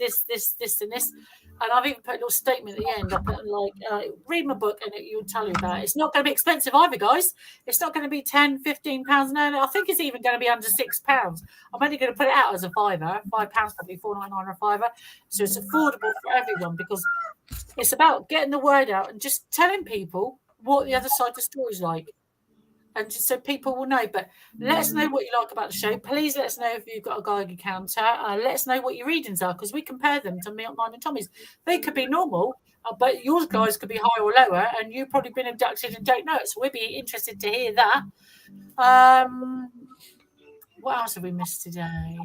and this. And I've even put a little statement at the end. I put read my book and it'll tell you about it. It's not going to be expensive either, guys. It's not going to be £10, £15. No, I think it's even going to be under £6. I'm only going to put it out as a fiver. £5 probably, £4.99 or a fiver. So it's affordable for everyone because it's about getting the word out and just telling people what the other side of the story is like. And just so people will know. But let us know what you like about the show. Please let us know if you've got a Geiger counter. Let us know what your readings are because we compare them to mine and Tommy's. They could be normal, but yours guys could be higher or lower, and you've probably been abducted and don't know it. So we'd be interested to hear that. What else have we missed today?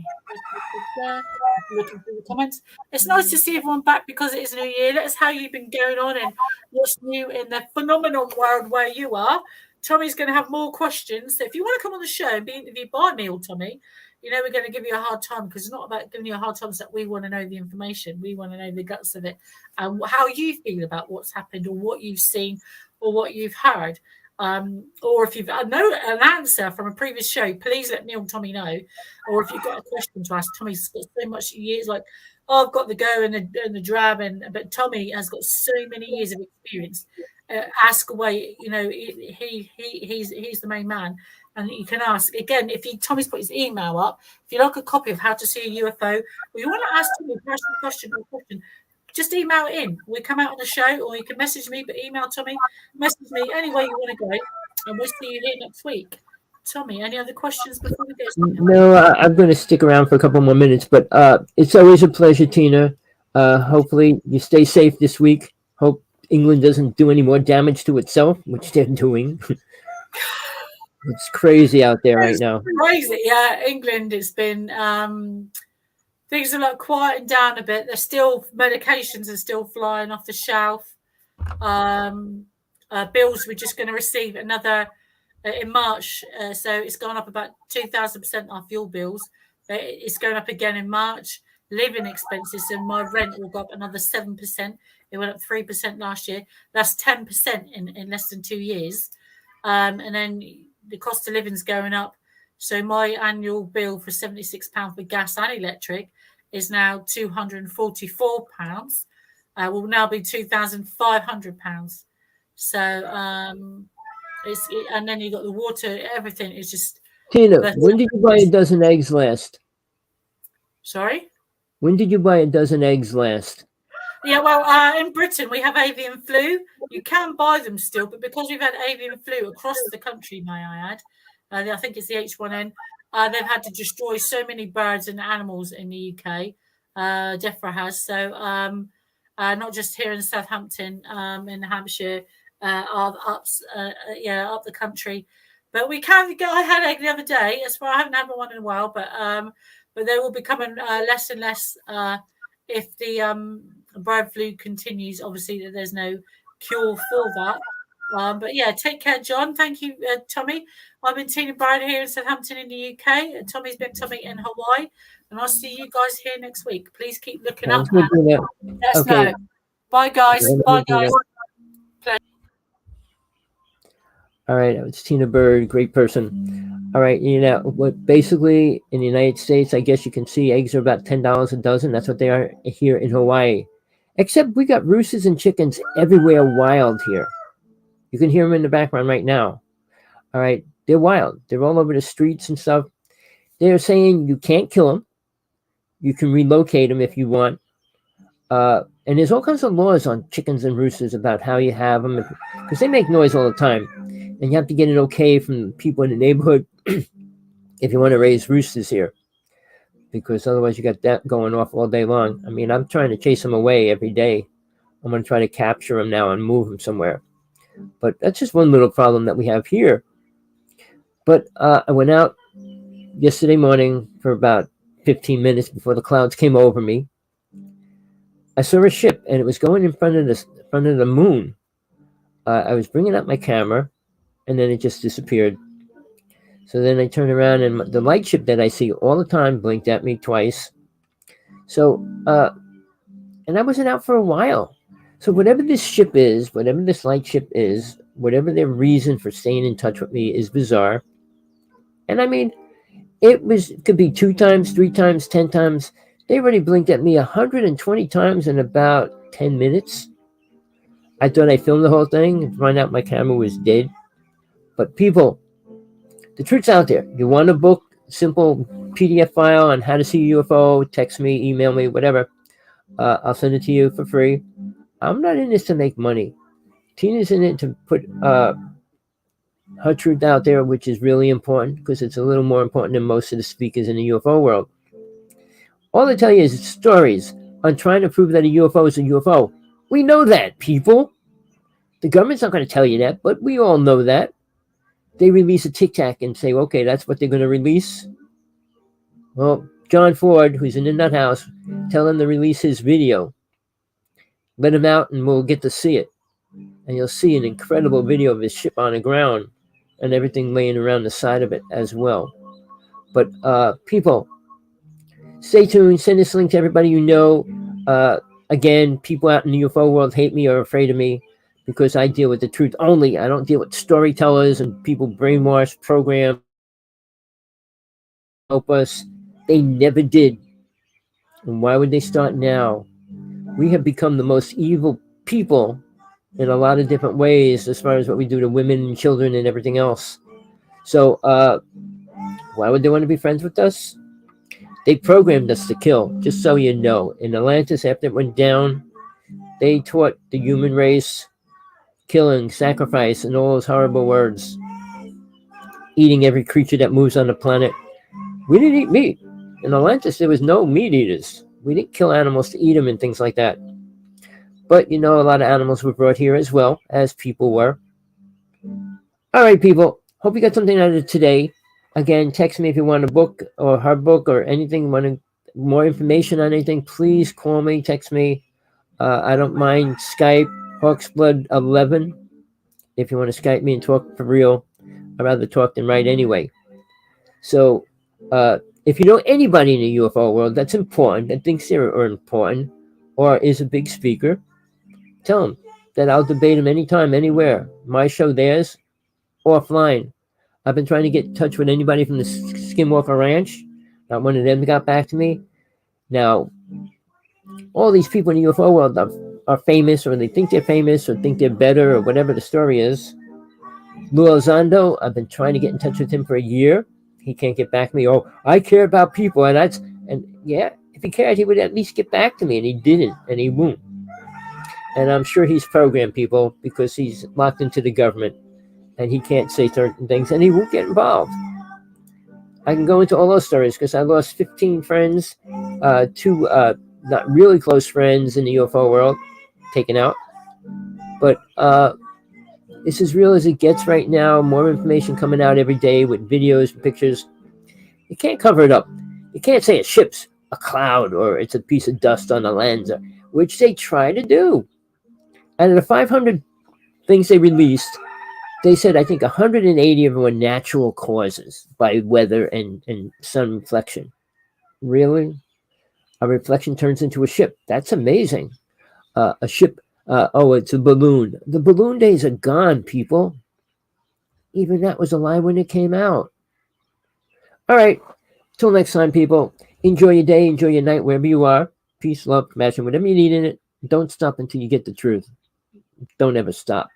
Looking through the comments. It's nice to see everyone back because it is a new year. Let us how you've been going on and what's new in the phenomenal world where you are. Tommy's going to have more questions. So if you want to come on the show and be interviewed by me or Tommy, you know we're going to give you a hard time because it's not about giving you a hard time. It's that we want to know the information. We want to know the guts of it and how you feel about what's happened or what you've seen or what you've heard. Or if you've know an answer from a previous show, please let me or Tommy know. Or if you've got a question to ask, Tommy's got so much years. Like I've got the go and the drab, but Tommy has got so many years of experience. Ask away, you know. He's the main man, and you can ask again. If Tommy's put his email up, if you like a copy of how to see a UFO, or you want to ask Tommy a personal question, just email it in. We come out on the show, or you can message me, but email Tommy, message me any way you want to go, and we'll see you here next week. Tommy, any other questions before we go? No, I'm going to stick around for a couple more minutes, but it's always a pleasure, Tina. Hopefully you stay safe this week. Hope England doesn't do any more damage to itself, which they're doing. It's crazy out there right now. Crazy, yeah. England, it's been things are like quieting down a bit. There's still medications are still flying off the shelf. Bills we're just going to receive another in March, so it's gone up about 2,000% our fuel bills. It's going up again in March. Living expenses, so my rent will go up another 7%. It went up 3% last year. That's 10% in less than 2 years. And then the cost of living is going up. So my annual bill for £76 for gas and electric is now £244. Will now be £2,500. So and then you got the water. Everything is just. Tina, when did you buy a dozen eggs last? Sorry. When did you buy a dozen eggs last? Yeah, well, in Britain, we have avian flu. You can buy them still, but because we've had avian flu across the country, may I add, I think it's the H1N, they've had to destroy so many birds and animals in the UK. DEFRA has. So not just here in Southampton, in Hampshire, up the country. But we can go. I had egg the other day. As far I haven't had one in a while, but they will be coming less and less if the bird flu continues. Obviously, there's no cure for that. But yeah, take care, John. Thank you, Tommy. I've been Tina Bride here in Southampton in the UK. And Tommy's been Tommy in Hawaii. And I'll see you guys here next week. Please keep looking up. Let us know. Bye, guys. Bye, guys. All right, it's Tina Bird, great person. All right, what basically in the United States, I guess you can see eggs are about $10 a dozen. That's what they are here in Hawaii. Except we got roosters and chickens everywhere wild here. You can hear them in the background right now. All right, they're wild. They're all over the streets and stuff. They're saying you can't kill them. You can relocate them if you want. And there's all kinds of laws on chickens and roosters about how you have them, because they make noise all the time. And you have to get an okay from people in the neighborhood if you want to raise roosters here, because otherwise you got that going off all day long. I mean, I'm trying to chase them away every day. I'm going to try to capture them now and move them somewhere. But that's just one little problem that we have here. But I went out yesterday morning for about 15 minutes before the clouds came over me. I saw a ship, and it was going in front of the moon. I was bringing up my camera, and then it just disappeared. So then I turned around, and the light ship that I see all the time blinked at me twice. So, and I wasn't out for a while. So whatever this ship is, whatever this light ship is, whatever their reason for staying in touch with me is bizarre. And I mean, it could be 2 times, 3 times, 10 times. They already blinked at me 120 times in about 10 minutes. I thought I filmed the whole thing and find out my camera was dead. But people, the truth's out there. You want a book, simple PDF file on how to see a UFO, text me, email me, whatever. I'll send it to you for free. I'm not in this to make money. Tina's in it to put her truth out there, which is really important because it's a little more important than most of the speakers in the UFO world. All they tell you is stories on trying to prove that a UFO is a UFO. We know that, people. The government's not going to tell you that, but we all know that. They release a Tic Tac and say, okay, that's what they're going to release. Well, John Ford, who's in the nut house, tell him to release his video. Let him out and we'll get to see it. And you'll see an incredible video of his ship on the ground and everything laying around the side of it as well. But people, stay tuned. Send this link to everybody you know. Again, people out in the UFO world hate me or are afraid of me because I deal with the truth only. I don't deal with storytellers and people brainwashed, programmed, help us. They never did. And why would they start now? We have become the most evil people in a lot of different ways as far as what we do to women and children and everything else. So why would they want to be friends with us? They programmed us to kill, just so you know. In Atlantis, after it went down, they taught the human race killing, sacrifice, and all those horrible words. Eating every creature that moves on the planet. We didn't eat meat. In Atlantis, there was no meat eaters. We didn't kill animals to eat them and things like that. But, you know, a lot of animals were brought here as well, as people were. All right, people. Hope you got something out of it today. Again, text me if you want a book or hard book or anything, want more information on anything, please call me, text me. I don't mind Skype, Hawksblood 11. If you want to Skype me and talk for real, I'd rather talk than write anyway. So, if you know anybody in the UFO world that's important, that thinks they're important, or is a big speaker, tell them that I'll debate them anytime, anywhere. My show, theirs, offline. I've been trying to get in touch with anybody from the Skinwalker Ranch. Not one of them got back to me. Now, all these people in the UFO world are famous, or they think they're famous, or think they're better, or whatever the story is. Lou Elizondo, I've been trying to get in touch with him for a year. He can't get back to me. Oh, I care about people, and yeah, if he cared, he would at least get back to me, and he didn't, and he won't. And I'm sure he's programmed, people, because he's locked into the government. And he can't say certain things, and he won't get involved. I can go into all those stories because I lost 15 friends, 2 not really close friends in the UFO world, taken out. But it's as real as it gets right now. More information coming out every day with videos and pictures. You can't cover it up. You can't say a ship's a cloud or it's a piece of dust on a lens, which they try to do. Out of the 500 things they released, they said, I think 180 of them were natural causes by weather and sun reflection. Really? A reflection turns into a ship. That's amazing. A ship, it's a balloon. The balloon days are gone, people. Even that was a lie when it came out. All right. Till next time, people. Enjoy your day. Enjoy your night, wherever you are. Peace, love, compassion, whatever you need in it. Don't stop until you get the truth. Don't ever stop.